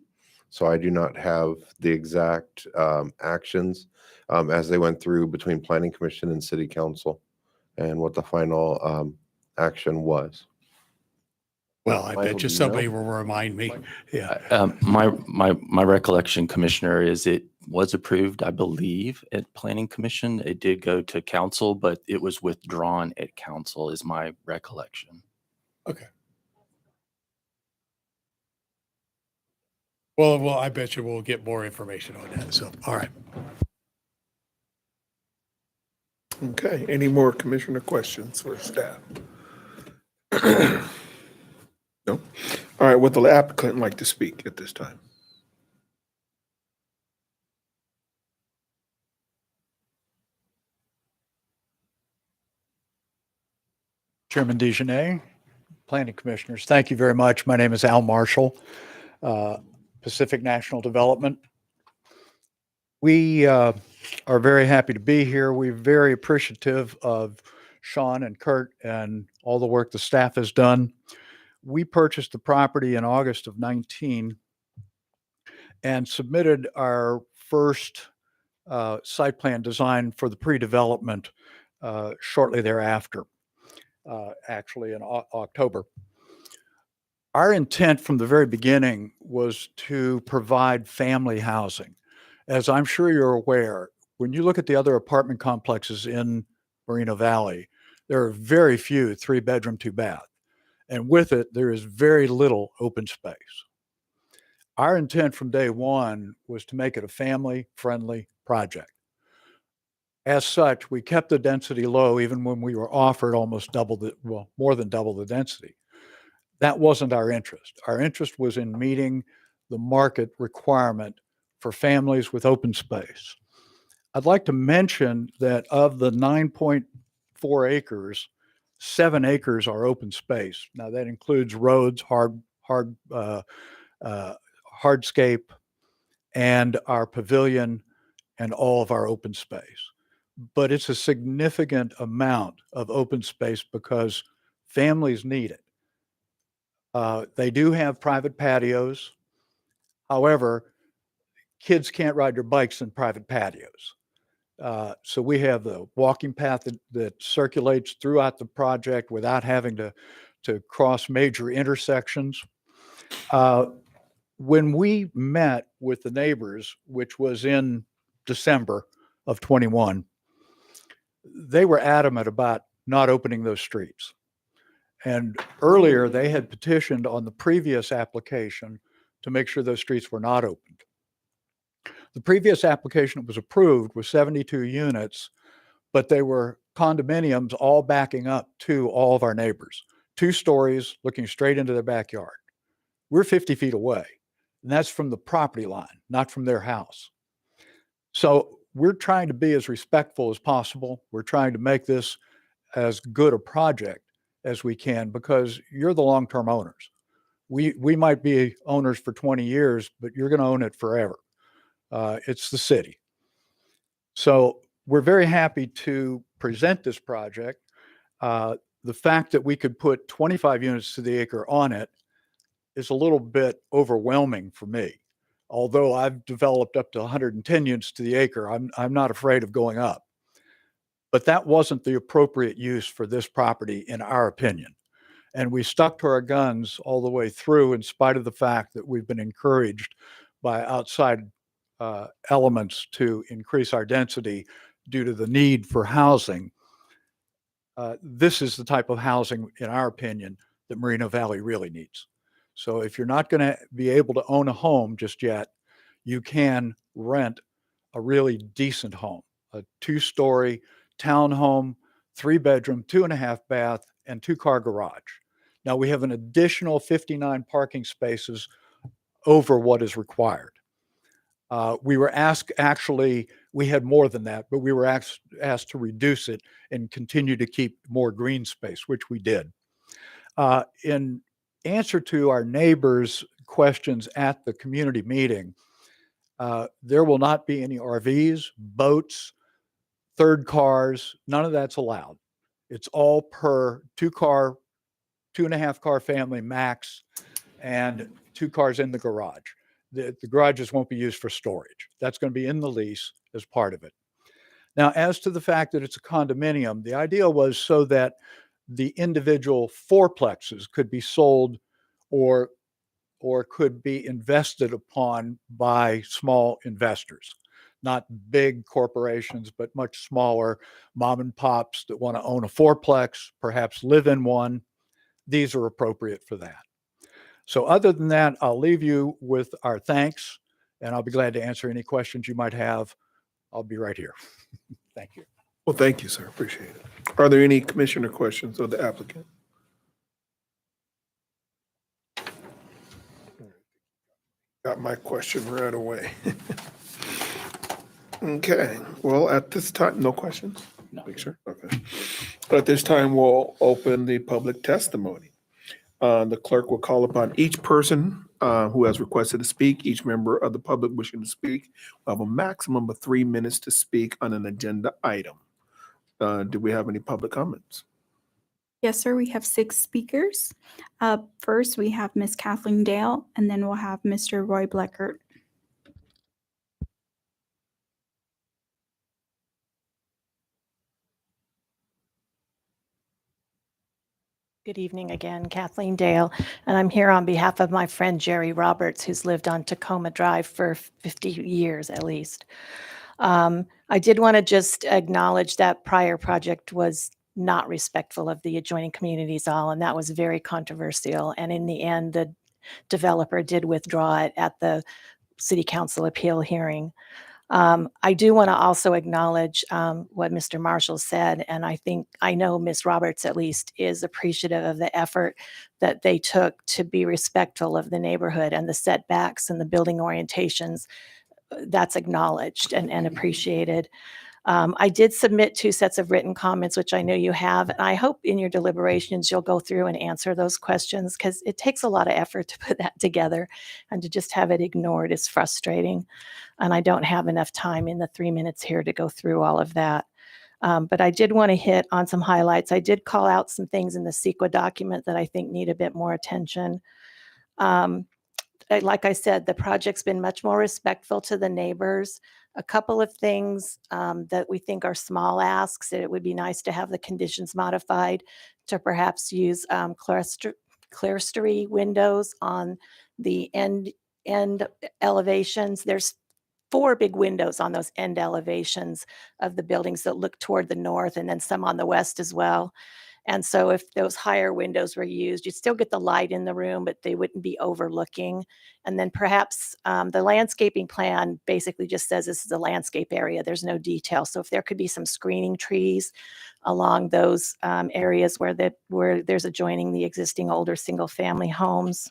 So I do not have the exact actions as they went through between Planning Commission and City Council and what the final action was. Well, I Michael, bet do you you somebody know? will remind me. Yeah. My recollection, Commissioner, is it was approved, I believe, at Planning Commission. It did go to council, but it was withdrawn at council, is my recollection. Okay. Well, I bet you we'll get more information on that. So, all right. Okay, any more commissioner questions for staff? No? All right, would the applicant like to speak at this time? Chairman Dejanay, Planning Commissioners, thank you very much. My name is Al Marshall, Pacific National Development. We are very happy to be here. We're very appreciative of Sean and Kurt and all the work the staff has done. We purchased the property in August of 19 and submitted our first site plan design for the pre-development shortly thereafter. Actually in October. Our intent from the very beginning was to provide family housing. As I'm sure you're aware, when you look at the other apartment complexes in Moreno Valley, there are very few 3-bedroom, 2-bath. And with it, there is very little open space. Our intent from day one was to make it a family-friendly project. As such, we kept the density low even when we were offered almost more than double the density. That wasn't our interest. Our interest was in meeting the market requirement for families with open space. I'd like to mention that of the 9.4 acres, 7 acres are open space. Now that includes roads, hardscape, and our pavilion and all of our open space. But it's a significant amount of open space because families need it. They do have private patios. However, kids can't ride their bikes in private patios. So we have the walking path that circulates throughout the project without having to cross major intersections. When we met with the neighbors, which was in December of 21, they were adamant about not opening those streets. And earlier they had petitioned on the previous application to make sure those streets were not opened. The previous application that was approved was 72 units, but they were condominiums all backing up to all of our neighbors, 2 stories looking straight into their backyard. We're 50 feet away, and that's from the property line, not from their house. So we're trying to be as respectful as possible. We're trying to make this as good a project as we can because you're the long-term owners. We might be owners for 20 years, but you're going to own it forever. It's the city. So we're very happy to present this project. The fact that we could put 25 units to the acre on it is a little bit overwhelming for me. Although I've developed up to 110 units to the acre, I'm not afraid of going up. But that wasn't the appropriate use for this property, in our opinion. And we stuck to our guns all the way through, in spite of the fact that we've been encouraged by outside elements to increase our density due to the need for housing. This is the type of housing, in our opinion, that Moreno Valley really needs. So if you're not going to be able to own a home just yet, you can rent a really decent home, a 2-story townhome, 3-bedroom, 2.5 bath, and 2-car garage. Now we have an additional 59 parking spaces over what is required. We were asked, actually, we had more than that, but we were asked to reduce it and continue to keep more green space, which we did. In answer to our neighbors' questions at the community meeting, there will not be any RVs, boats, third cars, none of that's allowed. It's all per 2-car, 2.5 car family max, and 2 cars in the garage. The garages won't be used for storage. That's going to be in the lease as part of it. Now, as to the fact that it's a condominium, the idea was so that the individual fourplexes could be sold or could be invested upon by small investors, not big corporations, but much smaller mom and pops that want to own a fourplex, perhaps live in one. These are appropriate for that. So other than that, I'll leave you with our thanks, and I'll be glad to answer any questions you might have. I'll be right here. Thank you. Well, thank you, sir. Appreciate it. Are there any commissioner questions of the applicant? Got my question right away. Okay, well, at this time, no questions? No. Make sure, okay. At this time, we'll open the public testimony. The clerk will call upon each person who has requested to speak. Each member of the public wishing to speak will have a maximum of 3 minutes to speak on an agenda item. Do we have any public comments? Yes, sir. We have 6 speakers. First, we have Ms. Kathleen Dale, and then we'll have Mr. Roy Bleckert. Good evening again, Kathleen Dale, and I'm here on behalf of my friend Jerry Roberts, who's lived on Tacoma Drive for 50 years at least. I did want to just acknowledge that prior project was not respectful of the adjoining communities all, and that was very controversial. And in the end, the developer did withdraw it at the City Council appeal hearing. I do want to also acknowledge what Mr. Marshall said, and I know Ms. Roberts at least is appreciative of the effort that they took to be respectful of the neighborhood and the setbacks and the building orientations. That's acknowledged and appreciated. I did submit 2 sets of written comments, which I know you have, and I hope in your deliberations you'll go through and answer those questions because it takes a lot of effort to put that together, and to just have it ignored is frustrating. And I don't have enough time in the 3 minutes here to go through all of that. But I did want to hit on some highlights. I did call out some things in the CEQA document that I think need a bit more attention. Like I said, the project's been much more respectful to the neighbors. A couple of things that we think are small asks, that it would be nice to have the conditions modified to perhaps use clerestory windows on the end elevations. There's 4 big windows on those end elevations of the buildings that look toward the north, and then some on the west as well. And so if those higher windows were used, you'd still get the light in the room, but they wouldn't be overlooking. And then perhaps the landscaping plan basically just says this is a landscape area. There's no detail. So if there could be some screening trees along those areas where there's adjoining the existing older single-family homes.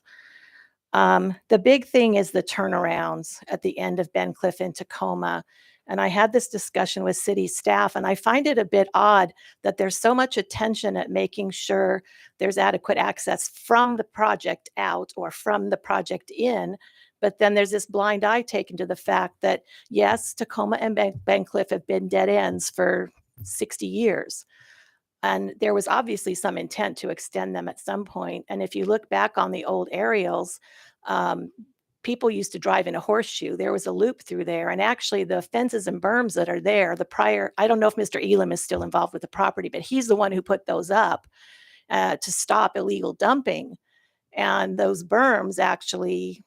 The big thing is the turnarounds at the end of Ben Cliff and Tacoma. And I had this discussion with city staff, and I find it a bit odd that there's so much attention at making sure there's adequate access from the project out or from the project in. But then there's this blind eye taken to the fact that, yes, Tacoma and Ben Cliff have been dead ends for 60 years. And there was obviously some intent to extend them at some point. And if you look back on the old aerials, people used to drive in a horseshoe. There was a loop through there. And actually the fences and berms that are there, I don't know if Mr. Elam is still involved with the property, but he's the one who put those up to stop illegal dumping. And those berms actually,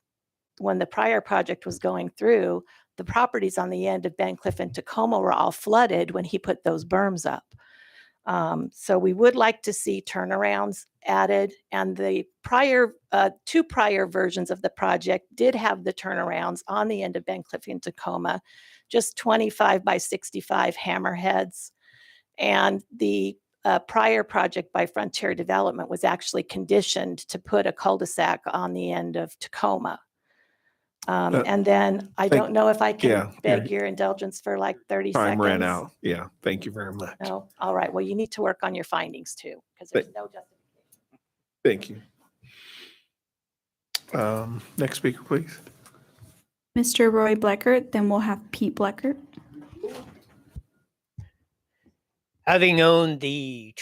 when the prior project was going through, the properties on the end of Ben Cliff and Tacoma were all flooded when he put those berms up. So we would like to see turnarounds added, and the two prior versions of the project did have the turnarounds on the end of Ben Cliff and Tacoma, just 25 by 65 hammerheads. And the prior project by Frontier Development was actually conditioned to put a cul-de-sac on the end of Tacoma. And then I don't know if I can beg your indulgence for like 30 seconds. Time ran out. Yeah, thank you very much. No, all right. Well, you need to work on your findings too, because there's no justification. Thank you. Next speaker, please. Mr. Roy Bleckert, then we'll have Pete Bleckert. Having owned the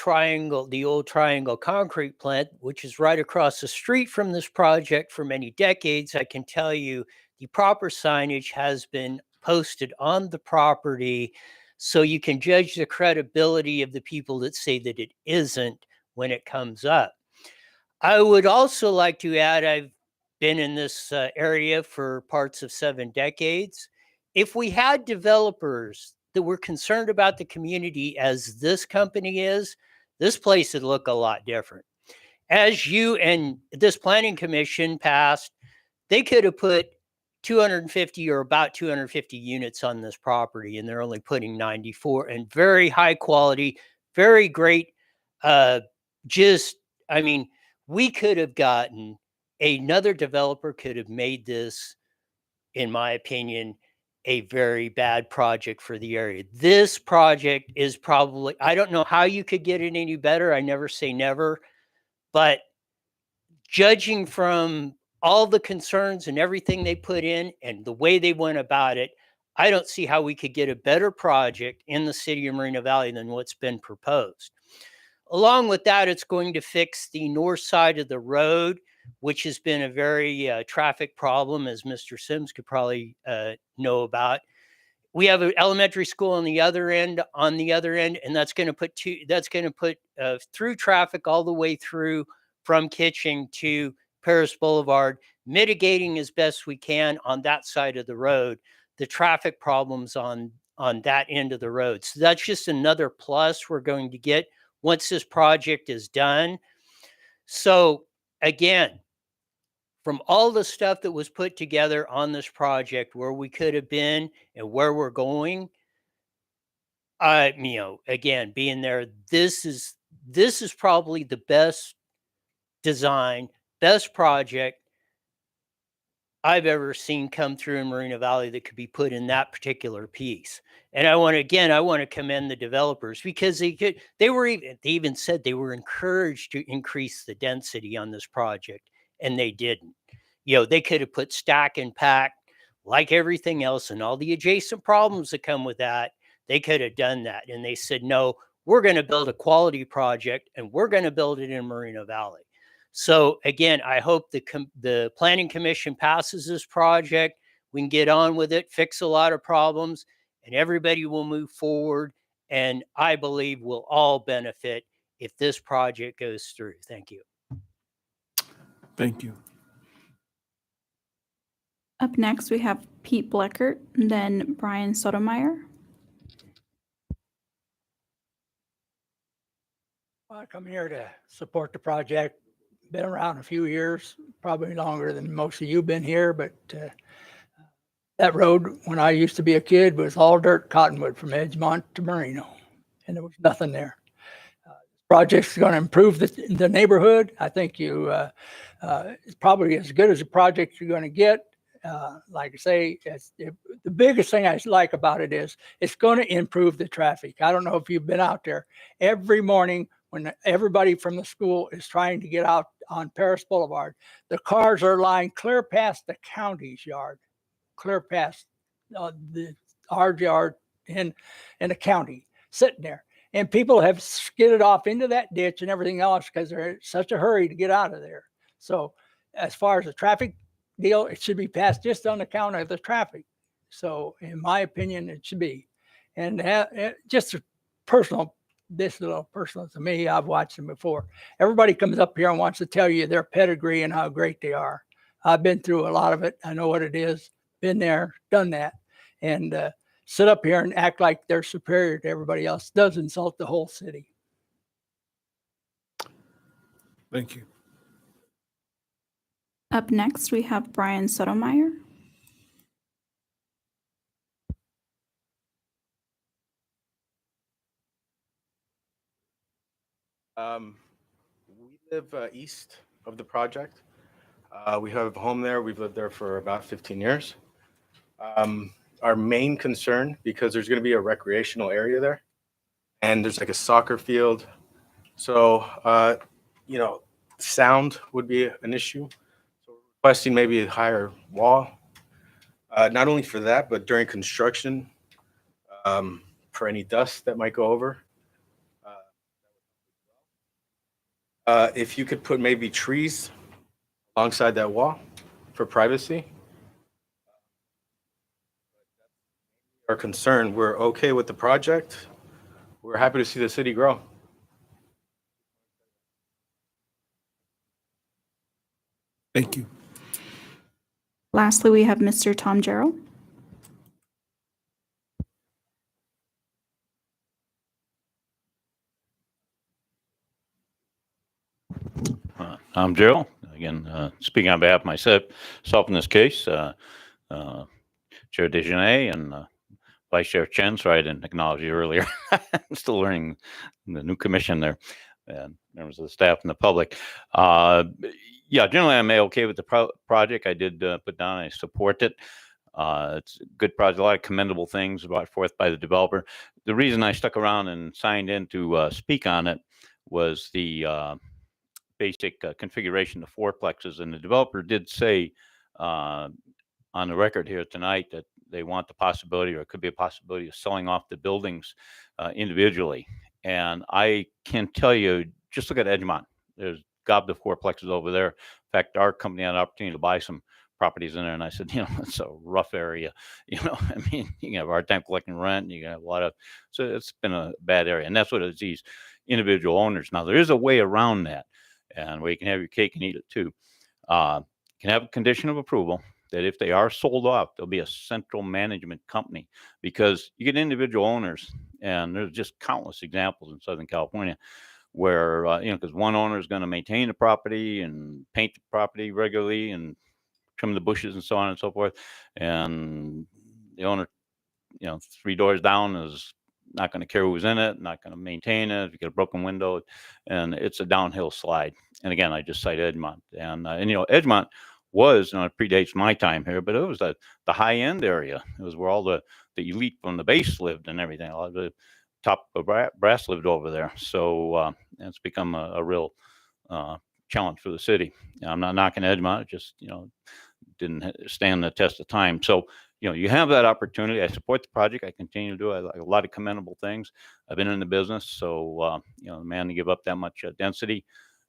old Triangle concrete plant, which is right across the street from this project for many decades, I can tell you the proper signage has been posted on the property so you can judge the credibility of the people that say that it isn't when it comes up. I would also like to add, I've been in this area for parts of 7 decades. If we had developers that were concerned about the community as this company is, this place would look a lot different. As you and this planning commission passed, they could have put 250 or about 250 units on this property, and they're only putting 94, and very high quality, very great. We could have gotten another developer could have made this, in my opinion, a very bad project for the area. This project is probably, I don't know how you could get it any better. I never say never, but judging from all the concerns and everything they put in and the way they went about it, I don't see how we could get a better project in the city of Moreno Valley than what's been proposed. Along with that, it's going to fix the north side of the road, which has been a very traffic problem, as Mr. Sims could probably know about. We have an elementary school on the other end, and that's going to put through traffic all the way through from Kitching to Paris Boulevard, mitigating as best we can on that side of the road the traffic problems on that end of the road. So that's just another plus we're going to get once this project is done. So again, from all the stuff that was put together on this project, where we could have been and where we're going, again, being there, this is probably the best design, best project I've ever seen come through in Moreno Valley that could be put in that particular piece. And I want to commend the developers, because they even said they were encouraged to increase the density on this project, and they didn't. They could have put stack and pack like everything else and all the adjacent problems that come with that. They could have done that. And they said, no, we're going to build a quality project, and we're going to build it in Moreno Valley. So again, I hope the Planning Commission passes this project. We can get on with it, fix a lot of problems, and everybody will move forward. And I believe we'll all benefit if this project goes through. Thank you. Thank you. Up next, we have Pete Bleckert, and then Brian Sotomayer. I come here to support the project. Been around a few years, probably longer than most of you been here, but that road, when I used to be a kid, was all dirt cottonwood from Edgemont to Marino, and there was nothing there. Project's going to improve the neighborhood. I think it's probably as good as a project you're going to get. Like I say, the biggest thing I like about it is it's going to improve the traffic. I don't know if you've been out there every morning when everybody from the school is trying to get out on Paris Boulevard. The cars are lying clear past the county's yard, clear past our yard in the county, sitting there. And people have skidded off into that ditch and everything else because they're in such a hurry to get out of there. So as far as the traffic deal, it should be passed just on account of the traffic. So in my opinion, it should be. And just a personal, this is a little personal to me. I've watched them before. Everybody comes up here and wants to tell you their pedigree and how great they are. I've been through a lot of it. I know what it is. Been there, done that. And sit up here and act like they're superior to everybody else does insult the whole city. Thank you. Up next, we have Brian Sotomayor. We live east of the project. We have a home there. We've lived there for about 15 years. Our main concern, because there's going to be a recreational area there, and there's like a soccer field. So, sound would be an issue. So requesting maybe a higher wall, not only for that, but during construction, for any dust that might go over. If you could put maybe trees alongside that wall for privacy. Our concern, we're okay with the project. We're happy to see the city grow. Thank you. Lastly, we have Mr. Tom Gerald. I'm Gerald. Again, speaking on behalf of myself in this case, Chair Dejanay and Vice Chair Chen, sorry I didn't acknowledge you earlier. I'm still learning the new commission there, and members of the staff and the public. Yeah, generally I'm okay with the project. I did put down, I support it. It's a good project, a lot of commendable things brought forth by the developer. The reason I stuck around and signed in to speak on it was the basic configuration of fourplexes, and the developer did say on the record here tonight that they want the possibility, or it could be a possibility, of selling off the buildings individually. And I can tell you, just look at Edgemont. There's gobs of fourplexes over there. In fact, our company had an opportunity to buy some properties in there, and I said, it's a rough area. I mean, you can have a hard time collecting rent. You can have a lot of, so it's been a bad area, and that's what it's these individual owners. Now there is a way around that, and where you can have your cake and eat it too. You can have a condition of approval that if they are sold off, there'll be a central management company, because you get individual owners, and there's just countless examples in Southern California where, because one owner is going to maintain the property and paint the property regularly and trim the bushes and so on and so forth. And the owner, 3 doors down is not going to care who's in it, not going to maintain it. If you get a broken window, and it's a downhill slide. And again, I just cite Edgemont, and Edgemont was, it predates my time here, but it was the high end area. It was where all the elite from the base lived and everything. A lot of the top brass lived over there. So it's become a real challenge for the city. I'm not knocking Edgemont, it just didn't stand the test of time. So you have that opportunity. I support the project. I continue to do it. I like a lot of commendable things. I've been in the business, so the man to give up that much density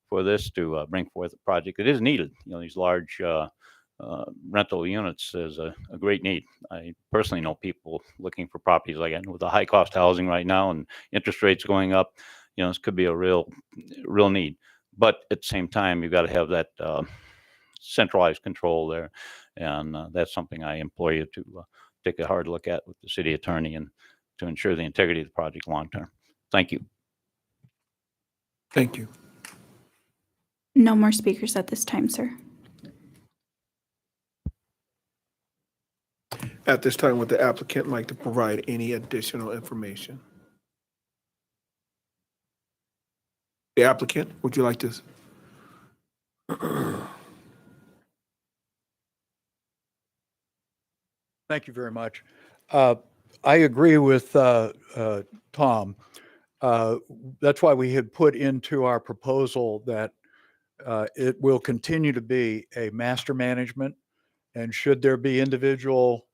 for this to bring forth a project that is needed. These large rental units is a great need. I personally know people looking for properties like that with the high cost housing right now and interest rates going up. This could be a real need. But at the same time, you've got to have that centralized control there, and that's something I implore you to take a hard look at with the city attorney, and to ensure the integrity of the project long term. Thank you. Thank you. No more speakers at this time, sir. At this time, would the applicant like to provide any additional information? The applicant, would you like to? Thank you very much. I agree with Tom. That's why we had put into our proposal that it will continue to be a master management. And should there be individual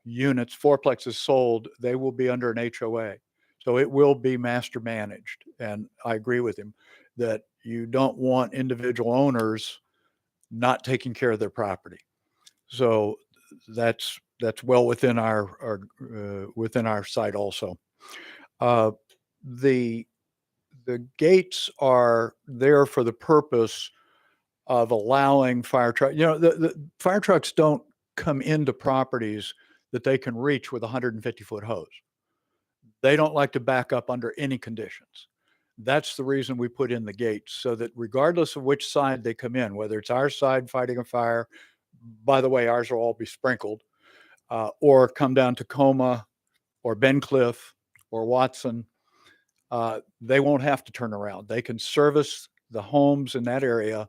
units, fourplexes sold, they will be under an HOA. So it will be master managed. And I agree with him that you don't want individual owners not taking care of their property. So that's well within our site also. The gates are there for the purpose of allowing fire truck. The fire trucks don't come into properties that they can reach with a 150-foot hose. They don't like to back up under any conditions. That's the reason we put in the gates, so that regardless of which side they come in, whether it's our side fighting a fire, by the way, ours will all be sprinkled, or come down Tacoma or Bencliff or Watson, they won't have to turn around. They can service the homes in that area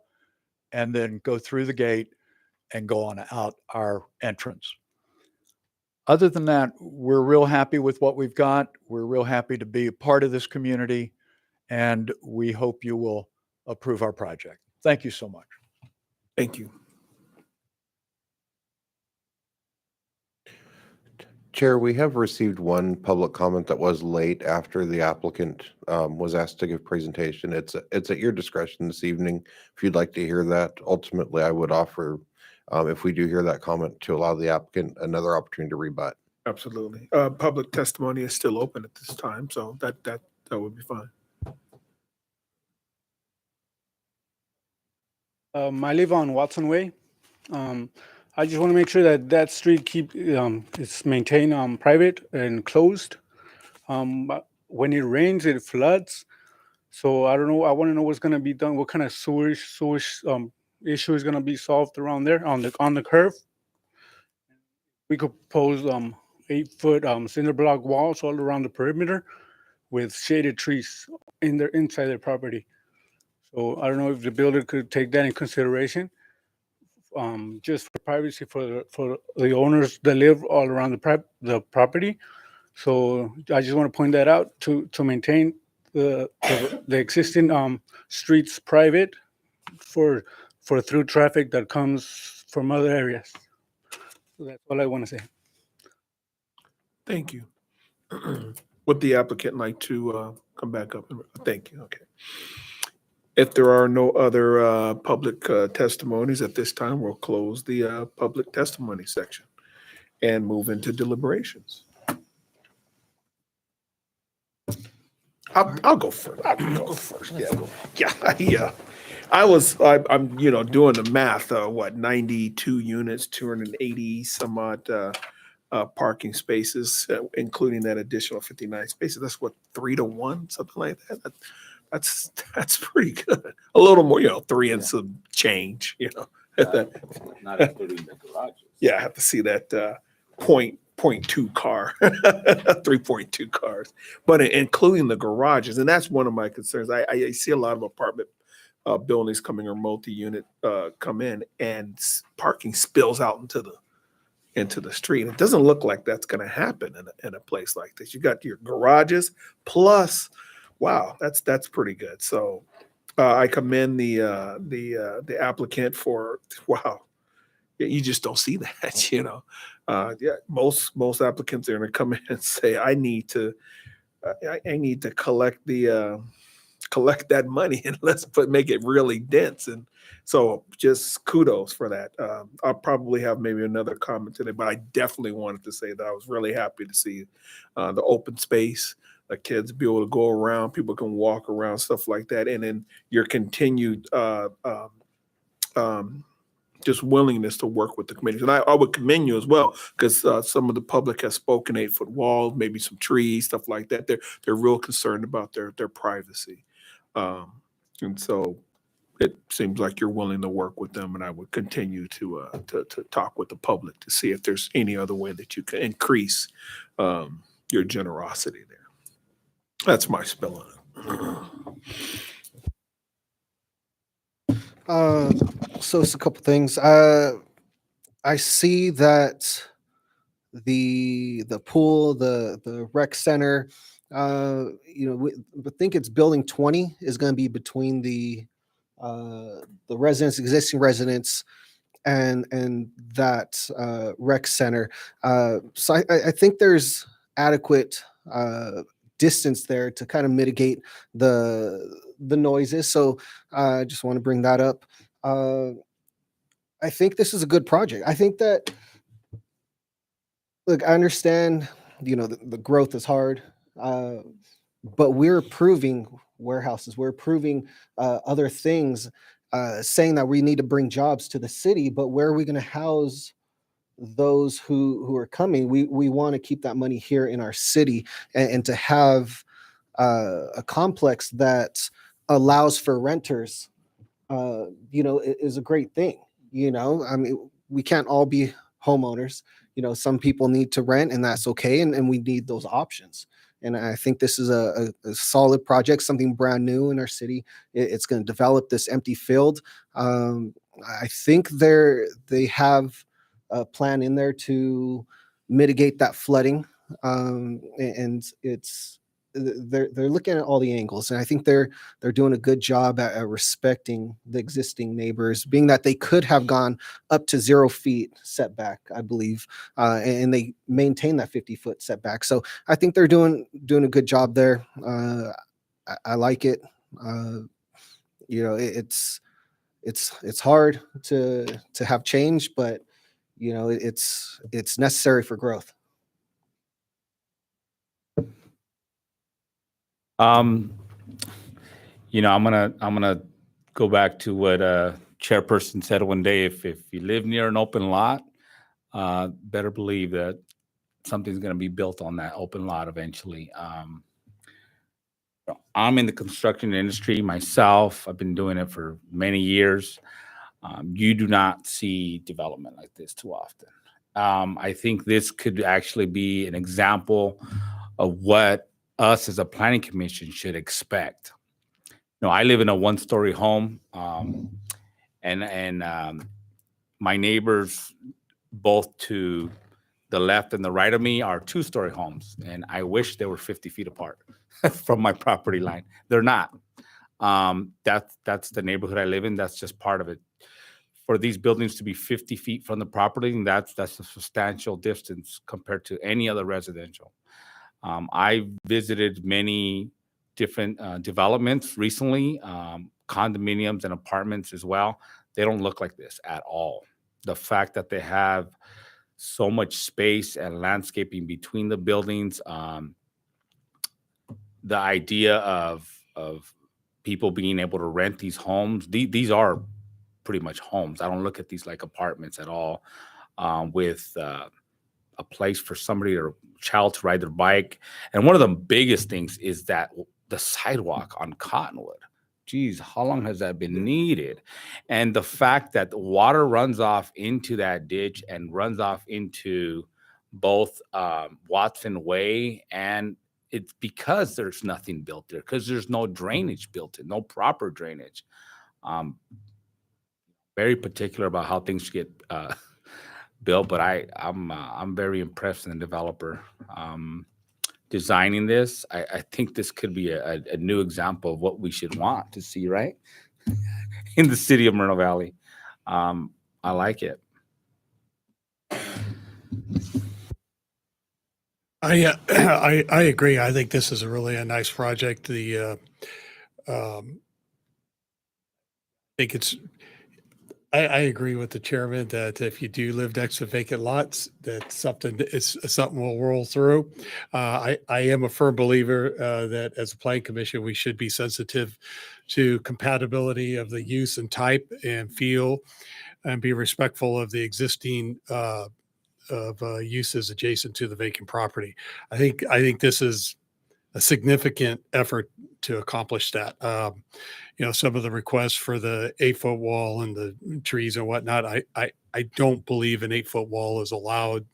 and then go through the gate and go on out our entrance. Other than that, we're real happy with what we've got. We're real happy to be a part of this community, and we hope you will approve our project. Thank you so much. Thank you. Chair, we have received one public comment that was late after the applicant was asked to give presentation. It's at your discretion this evening if you'd like to hear that. Ultimately, I would offer, if we do hear that comment, to allow the applicant another opportunity to rebut. Absolutely. Public testimony is still open at this time, so that would be fine. I live on Watson Way. I just want to make sure that that street is maintained private and closed. But when it rains, it floods. So I don't know. I want to know what's going to be done. What kind of sewage issue is going to be solved around there on the curve? We could pose 8-foot cinder block walls all around the perimeter with shaded trees inside their property. So I don't know if the builder could take that in consideration, just for privacy for the owners that live all around the property. So I just want to point that out to maintain the existing streets private for through traffic that comes from other areas. So that's all I want to say. Thank you. Would the applicant like to come back up? Thank you. Okay. If there are no other public testimonies at this time, we'll close the public testimony section and move into deliberations. I'll go first. Go first. Yeah. I'm doing the math. 92 units, 280 some odd parking spaces, including that additional 59 spaces. That's what, 3-to-1, something like that. That's pretty good. A little more, 3 and some change, Not including the garages. Yeah, I have to see that 0.2 car, 3.2 cars, but including the garages. And that's one of my concerns. I see a lot of apartment buildings coming or multi-unit come in, and parking spills out into the street. It doesn't look like that's going to happen in a place like this. You got your garages plus, wow, that's pretty good. So I commend the applicant for, wow, you just don't see that, most applicants are going to come in and say, I need to collect that money and make it really dense. And so just kudos for that. I'll probably have maybe another comment today, but I definitely wanted to say that I was really happy to see the open space, the kids be able to go around, people can walk around, stuff like that. And then your continued just willingness to work with the committees. And I would commend you as well, because some of the public has spoken, 8-foot walls, maybe some trees, stuff like that. They're real concerned about their privacy. And so it seems like you're willing to work with them, and I would continue to talk with the public to see if there's any other way that you can increase your generosity there. That's my spill on it. So it's a couple things. I see that the pool, the rec center, I think it's building 20 is going to be between the residents, existing residents, and that rec center. So I think there's adequate distance there to kind of mitigate the noises. So I just want to bring that up. I think this is a good project. I think that, look, I understand, the growth is hard, but we're approving warehouses, we're approving other things, saying that we need to bring jobs to the city, but where are we going to house those who are coming? We want to keep that money here in our city, and to have a complex that allows for renters, is a great thing. I mean, we can't all be homeowners. Some people need to rent, and that's okay. And we need those options. And I think this is a solid project, something brand new in our city. It's going to develop this empty field. I think they have a plan in there to mitigate that flooding. And they're looking at all the angles, and I think they're doing a good job at respecting the existing neighbors, being that they could have gone up to 0 feet setback, I believe, and they maintain that 50-foot setback. So I think they're doing a good job there. I like it. It's hard to have change, but it's necessary for growth. I'm gonna go back to what chairperson said one day. If you live near an open lot, better believe that something's gonna be built on that open lot eventually. I'm in the construction industry myself. I've been doing it for many years. You do not see development like this too often. I think this could actually be an example of what us as a planning commission should expect. I live in a one-story home, and my neighbors, both to the left and the right of me, are two-story homes, and I wish they were 50 feet apart from my property line. They're not. That's the neighborhood I live in. That's just part of it. For these buildings to be 50 feet from the property, that's a substantial distance compared to any other residential. I visited many different developments recently, condominiums and apartments as well. They don't look like this at all. The fact that they have so much space and landscaping between the buildings, the idea of people being able to rent these homes, these are pretty much homes. I don't look at these like apartments at all, with a place for somebody or child to ride their bike. And one of the biggest things is that the sidewalk on Cottonwood. Geez, how long has that been needed? And the fact that the water runs off into that ditch and runs off into both Watson Way, and it's because there's nothing built there, because there's no drainage built in, no proper drainage. Very particular about how things get built, but I'm very impressed in the developer designing this. I think this could be a new example of what we should want to see, right? In the city of Moreno Valley. I like it. I agree. I think this is really a nice project. I agree with the chairman that if you do live next to vacant lots, that something will roll through. I am a firm believer that as a planning commission, we should be sensitive to compatibility of the use and type and feel, and be respectful of the existing uses adjacent to the vacant property. I think this is a significant effort to accomplish that. Some of the requests for the 8-foot wall and the trees and whatnot, I don't believe an 8-foot wall is allowed,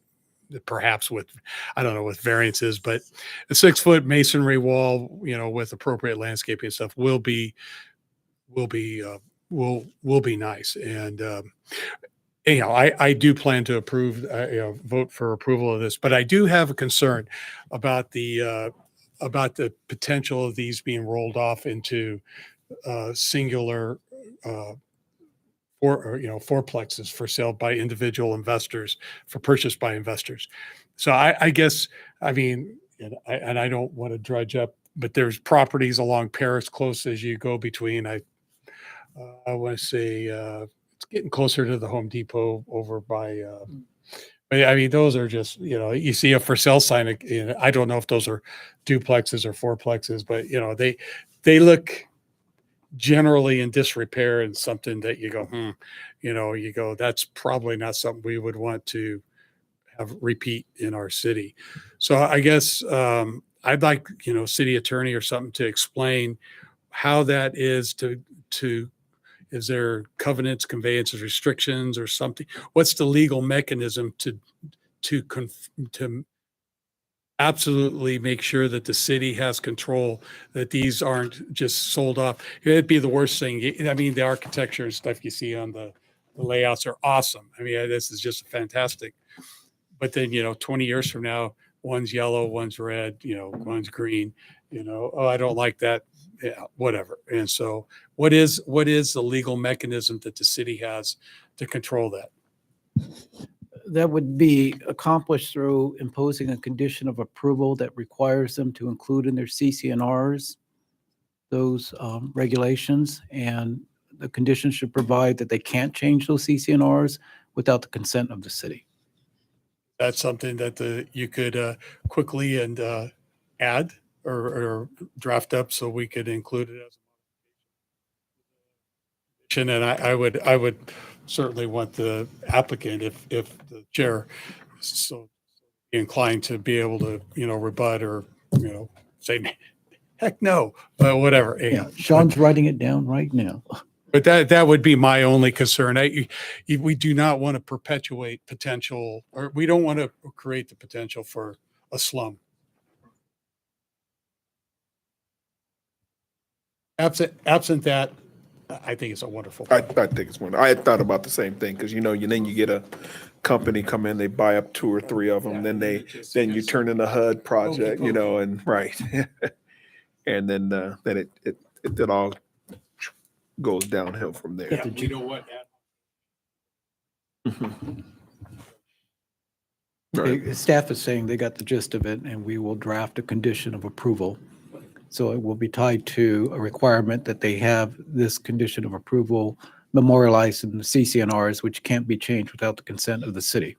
perhaps with, I don't know, with variances, but a 6-foot masonry wall, with appropriate landscaping and stuff will be nice. And anyhow, I do plan to vote for approval of this, but I do have a concern about the potential of these being rolled off into singular fourplexes for sale by individual investors, for purchase by investors. So I guess, I mean, and I don't want to drudge up, but there's properties along Paris close as you go between, I want to say, it's getting closer to the Home Depot over by, I mean, those are just, you see a for sale sign. I don't know if those are duplexes or fourplexes, but they look generally in disrepair and something that you go, that's probably not something we would want to have repeat in our city. So I guess I'd like, city attorney or something to explain how that is is there covenants, conveyances, restrictions or something? What's the legal mechanism to absolutely make sure that the city has control, that these aren't just sold off? It'd be the worst thing. I mean, the architecture and stuff you see on the layouts are awesome. I mean, this is just fantastic. But then, 20 years from now, one's yellow, one's red, one's green, oh, I don't like that. Yeah, whatever. And so what is the legal mechanism that the city has to control that? That would be accomplished through imposing a condition of approval that requires them to include in their CCNRs those regulations, and the condition should provide that they can't change those CCNRs without the consent of the city. That's something that you could quickly and add or draft up so we could include it as a condition. And I would certainly want the applicant, if the chair so inclined, to be able to rebut or say heck no, but whatever. Yeah, Sean's writing it down right now. But that would be my only concern. We do not want to perpetuate potential, or we don't want to create the potential for a slum. Absent that, I think it's a wonderful. I think it's wonderful. I had thought about the same thing because then you get a company come in, they buy up 2 or 3 of them, then you turn in a HUD project, and right, and then it all goes downhill from there. Yeah, you know what? Okay, staff is saying they got the gist of it, and we will draft a condition of approval. So it will be tied to a requirement that they have this condition of approval memorialized in the CCNRs, which can't be changed without the consent of the city.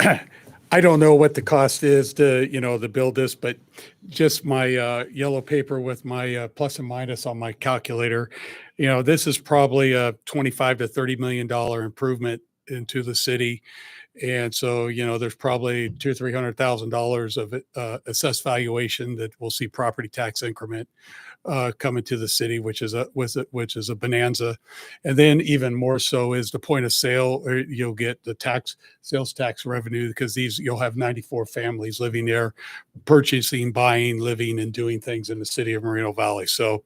I don't know what the cost is to build this, but just my yellow paper with my plus and minus on my calculator, this is probably a $25 to $30 million improvement into the city. And so, there's probably $200,000 or $300,000 of assessed valuation that we'll see property tax increment coming to the city, which is a bonanza. And then even more so is the point of sale, or you'll get the sales tax revenue, because you'll have 94 families living there, purchasing, buying, living, and doing things in the city of Moreno Valley. So,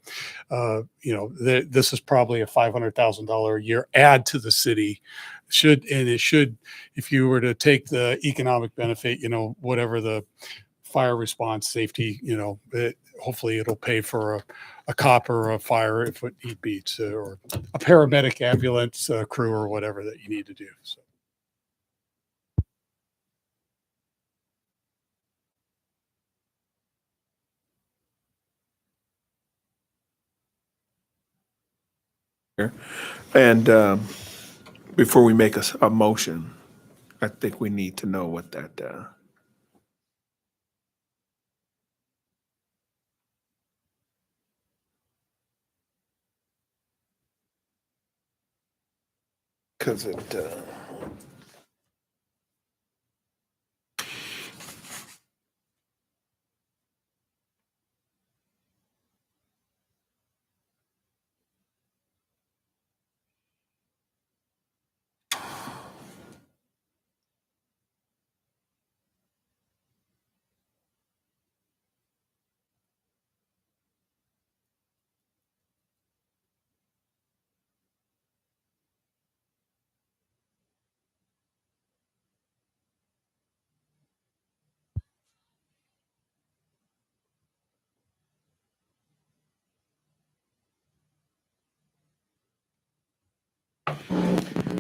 this is probably a $500,000 a year add to the city. It should, if you were to take the economic benefit, whatever the fire response safety, hopefully it'll pay for a cop or a fire if it need be, or a paramedic ambulance crew or whatever that you need to do. So. And before we make a motion, I think we need to know what that because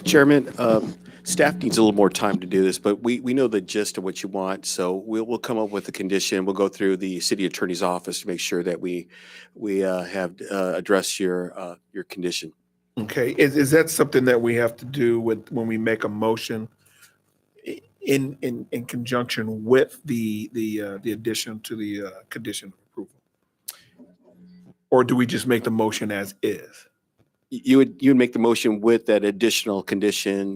Chairman, staff needs a little more time to do this, but we know the gist of what you want. So we'll come up with a condition. We'll go through the city attorney's office to make sure that we have addressed your condition. Okay, is that something that we have to do with when we make a motion in conjunction with the addition to the condition of approval? Or do we just make the motion as is? You would make the motion with that additional condition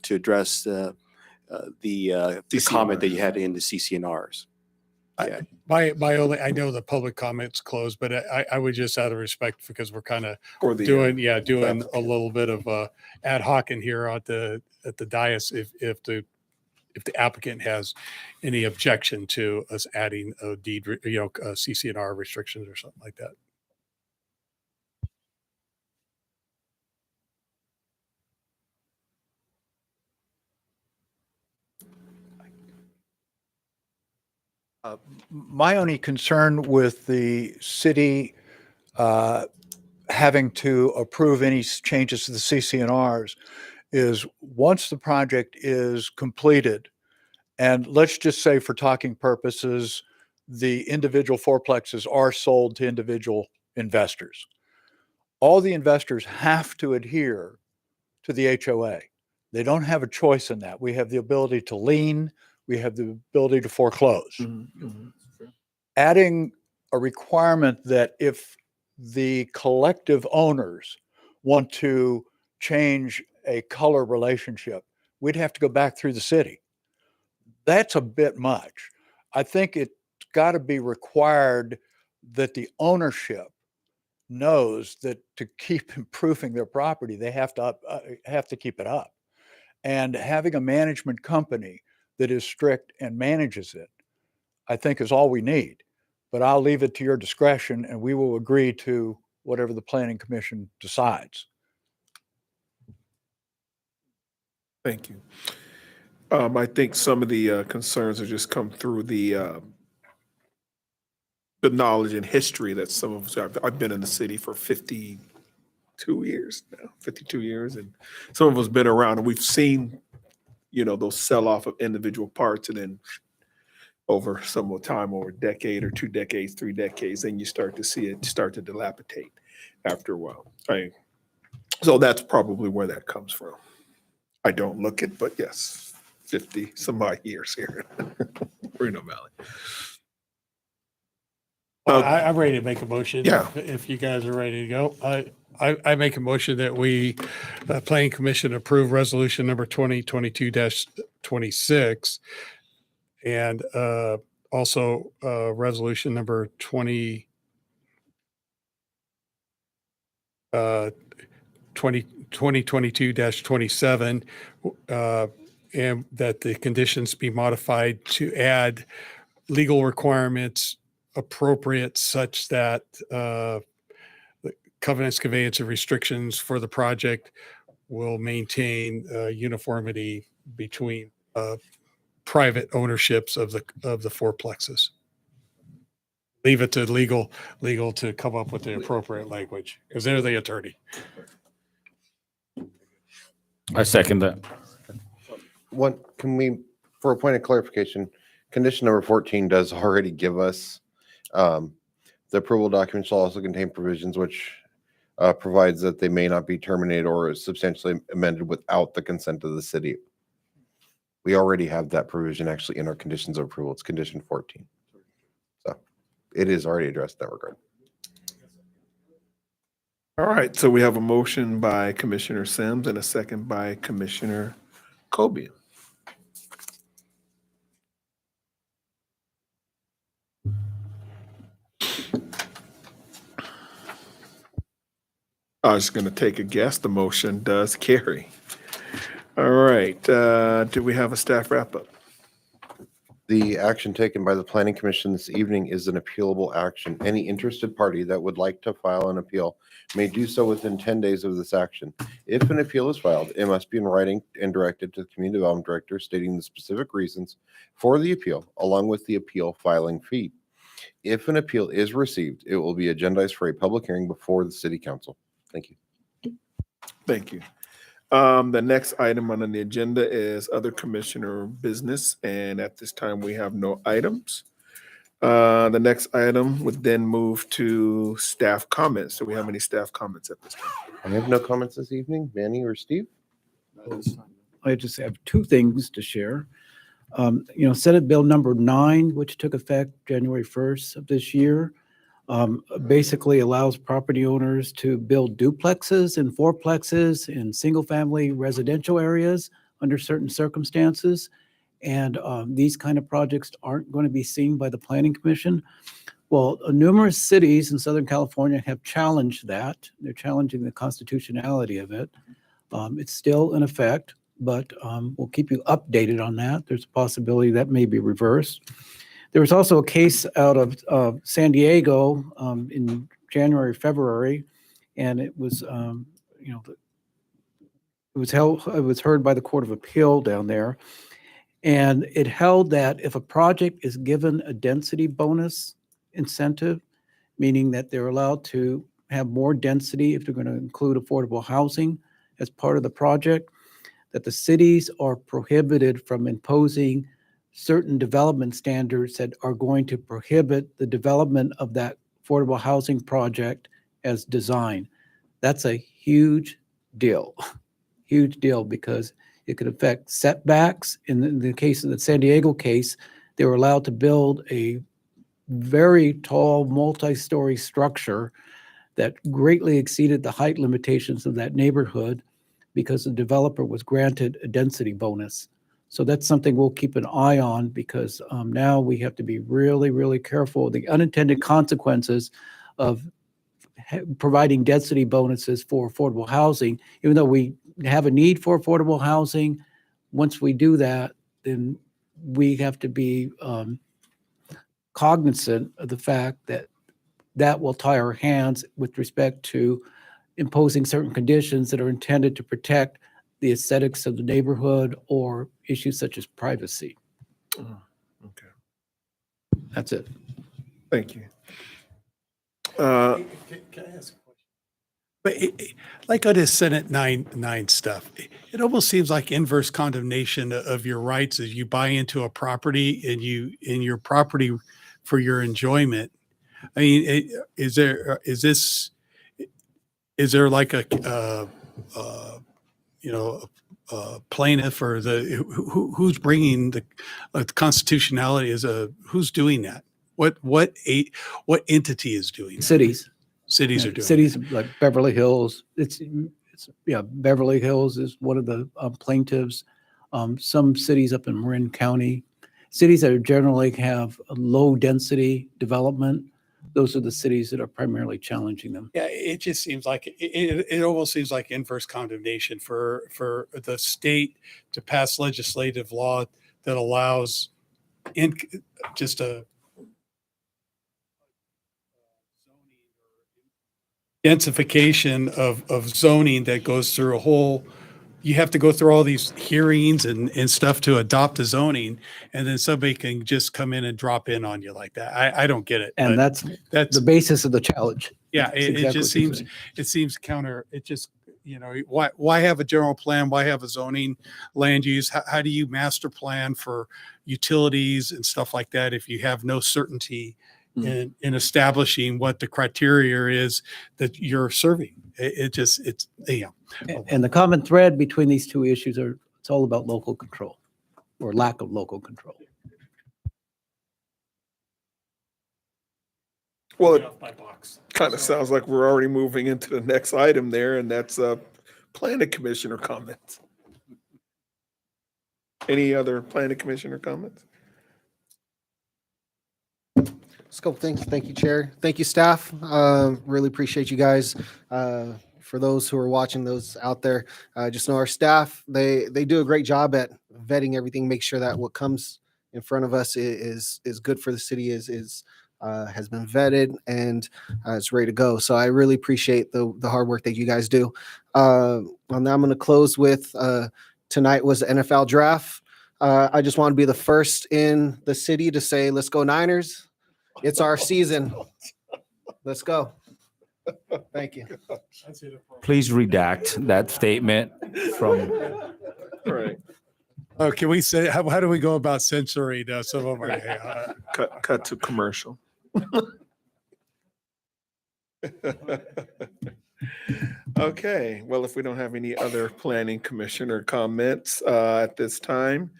to address the comment that you had in the CCNRs. Yeah. I know the public comment's closed, but I would just out of respect, because we're kind of doing a little bit of ad hoc in here at the dais, if the applicant has any objection to us adding a deed, CCNR restrictions or something like that. My only concern with the city having to approve any changes to the CCNRs is once the project is completed, and let's just say for talking purposes, the individual fourplexes are sold to individual investors. All the investors have to adhere to the HOA. They don't have a choice in that. We have the ability to lien, we have the ability to foreclose. Adding a requirement that if the collective owners want to change a color relationship, we'd have to go back through the city. That's a bit much. I think it's got to be required that the ownership knows that to keep improving their property, they have to keep it up. And having a management company that is strict and manages it, I think is all we need. But I'll leave it to your discretion, and we will agree to whatever the Planning Commission decides. Thank you. I think some of the concerns have just come through the knowledge and history that some of us have. I've been in the city for 52 years now, 52 years, and some of us been around, and we've seen, those sell off of individual parts, and then over some time, over a decade or 2 decades, 3 decades, then you start to see it start to dilapidate after a while. So that's probably where that comes from. I don't look it, but yes, 50 some odd years here in Reno Valley. I'm ready to make a motion. Yeah. If you guys are ready to go, I make a motion that we, Planning Commission, approve resolution number 2022-26, and also resolution number 2022-27, and that the conditions be modified to add legal requirements appropriate such that the covenants, conveyance, and restrictions for the project will maintain uniformity between private ownerships of the fourplexes. Leave it to legal to come up with the appropriate language, because they're the attorney. I second that. For a point of clarification, condition number 14 does already give us the approval document shall also contain provisions which provides that they may not be terminated or substantially amended without the consent of the city. We already have that provision actually in our conditions of approval. It's condition 14. So it is already addressed in that regard. All right, so we have a motion by Commissioner Sims and a second by Commissioner Cobian. I was going to take a guess. The motion does carry. All right, do we have a staff wrap-up? The action taken by the Planning Commission this evening is an appealable action. Any interested party that would like to file an appeal may do so within 10 days of this action. If an appeal is filed, it must be in writing and directed to the Community Development Director stating the specific reasons for the appeal, along with the appeal filing fee. If an appeal is received, it will be agendized for a public hearing before the City Council. Thank you. Thank you. The next item on the agenda is other commissioner business, and at this time, we have no items. The next item would then move to staff comments. Do we have any staff comments at this time? I have no comments this evening. Manny or Steve? I just have two things to share. Senate Bill number 9, which took effect January 1st of this year, basically allows property owners to build duplexes and fourplexes in single-family residential areas under certain circumstances. And these kind of projects aren't going to be seen by the Planning Commission. Well, numerous cities in Southern California have challenged that. They're challenging the constitutionality of it. It's still in effect, but we'll keep you updated on that. There's a possibility that may be reversed. There was also a case out of San Diego in January, February, and it was, it was heard by the Court of Appeal down there. And it held that if a project is given a density bonus incentive, meaning that they're allowed to have more density if they're going to include affordable housing as part of the project, that the cities are prohibited from imposing certain development standards that are going to prohibit the development of that affordable housing project as designed. That's a huge deal, huge deal, because it could affect setbacks. In the case of the San Diego case, they were allowed to build a very tall, multi-story structure that greatly exceeded the height limitations of that neighborhood because the developer was granted a density bonus. So that's something we'll keep an eye on, because now we have to be really, really careful of the unintended consequences of providing density bonuses for affordable housing. Even though we have a need for affordable housing, once we do that, then we have to be cognizant of the fact that that will tie our hands with respect to imposing certain conditions that are intended to protect the aesthetics of the neighborhood or issues such as privacy. Okay. That's it. Thank you. Can I ask a question? But like on this Senate 9 stuff, it almost seems like inverse condemnation of your rights as you buy into a property and you in your property for your enjoyment. I mean, is there like a plaintiff or who's bringing the constitutionality who's doing that? What entity is doing that? Cities. Cities are doing Cities like Beverly Hills. Beverly Hills is one of the plaintiffs. Some cities up in Marin County, cities that generally have a low density development, those are the cities that are primarily challenging them. Yeah, it just seems like it almost seems like inverse condemnation for the state to pass legislative law that allows just a densification of zoning that goes through you have to go through all these hearings and stuff to adopt a zoning, and then somebody can just come in and drop in on you like that. I don't get it. And that's the basis of the challenge. Yeah, That's it exactly just what you're seems counter. It just, why have a general plan? Why have a zoning land use? How do you master plan for utilities and stuff like that if you have no certainty in establishing what the criteria is that you're serving? And the common thread between these two issues it's all about local control or lack of local control. Well, it kind of sounds like we're already moving into the next item there, and that's planning commissioner comments. Any other planning commissioner comments? Let's go. Thank you, Chair. Thank you, staff. Really appreciate you guys. For those who are watching, those out there, just know our staff, they do a great job at vetting everything, make sure that what comes in front of us is good for the city, has been vetted and it's ready to go. So I really appreciate the hard work that you guys do. And I'm going to close with tonight was the NFL draft. I just want to be the first in the city to say, let's go Niners. It's our season. Let's go. Thank you. Please redact that statement from. Right. Oh, can we say, how do we go about censoring some of our? Cut to commercial. Okay, well, if we don't have any other planning commissioner comments at this time,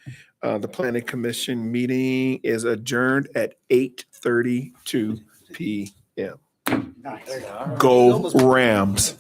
the planning commission meeting is adjourned at 8:32 p.m. Go Rams.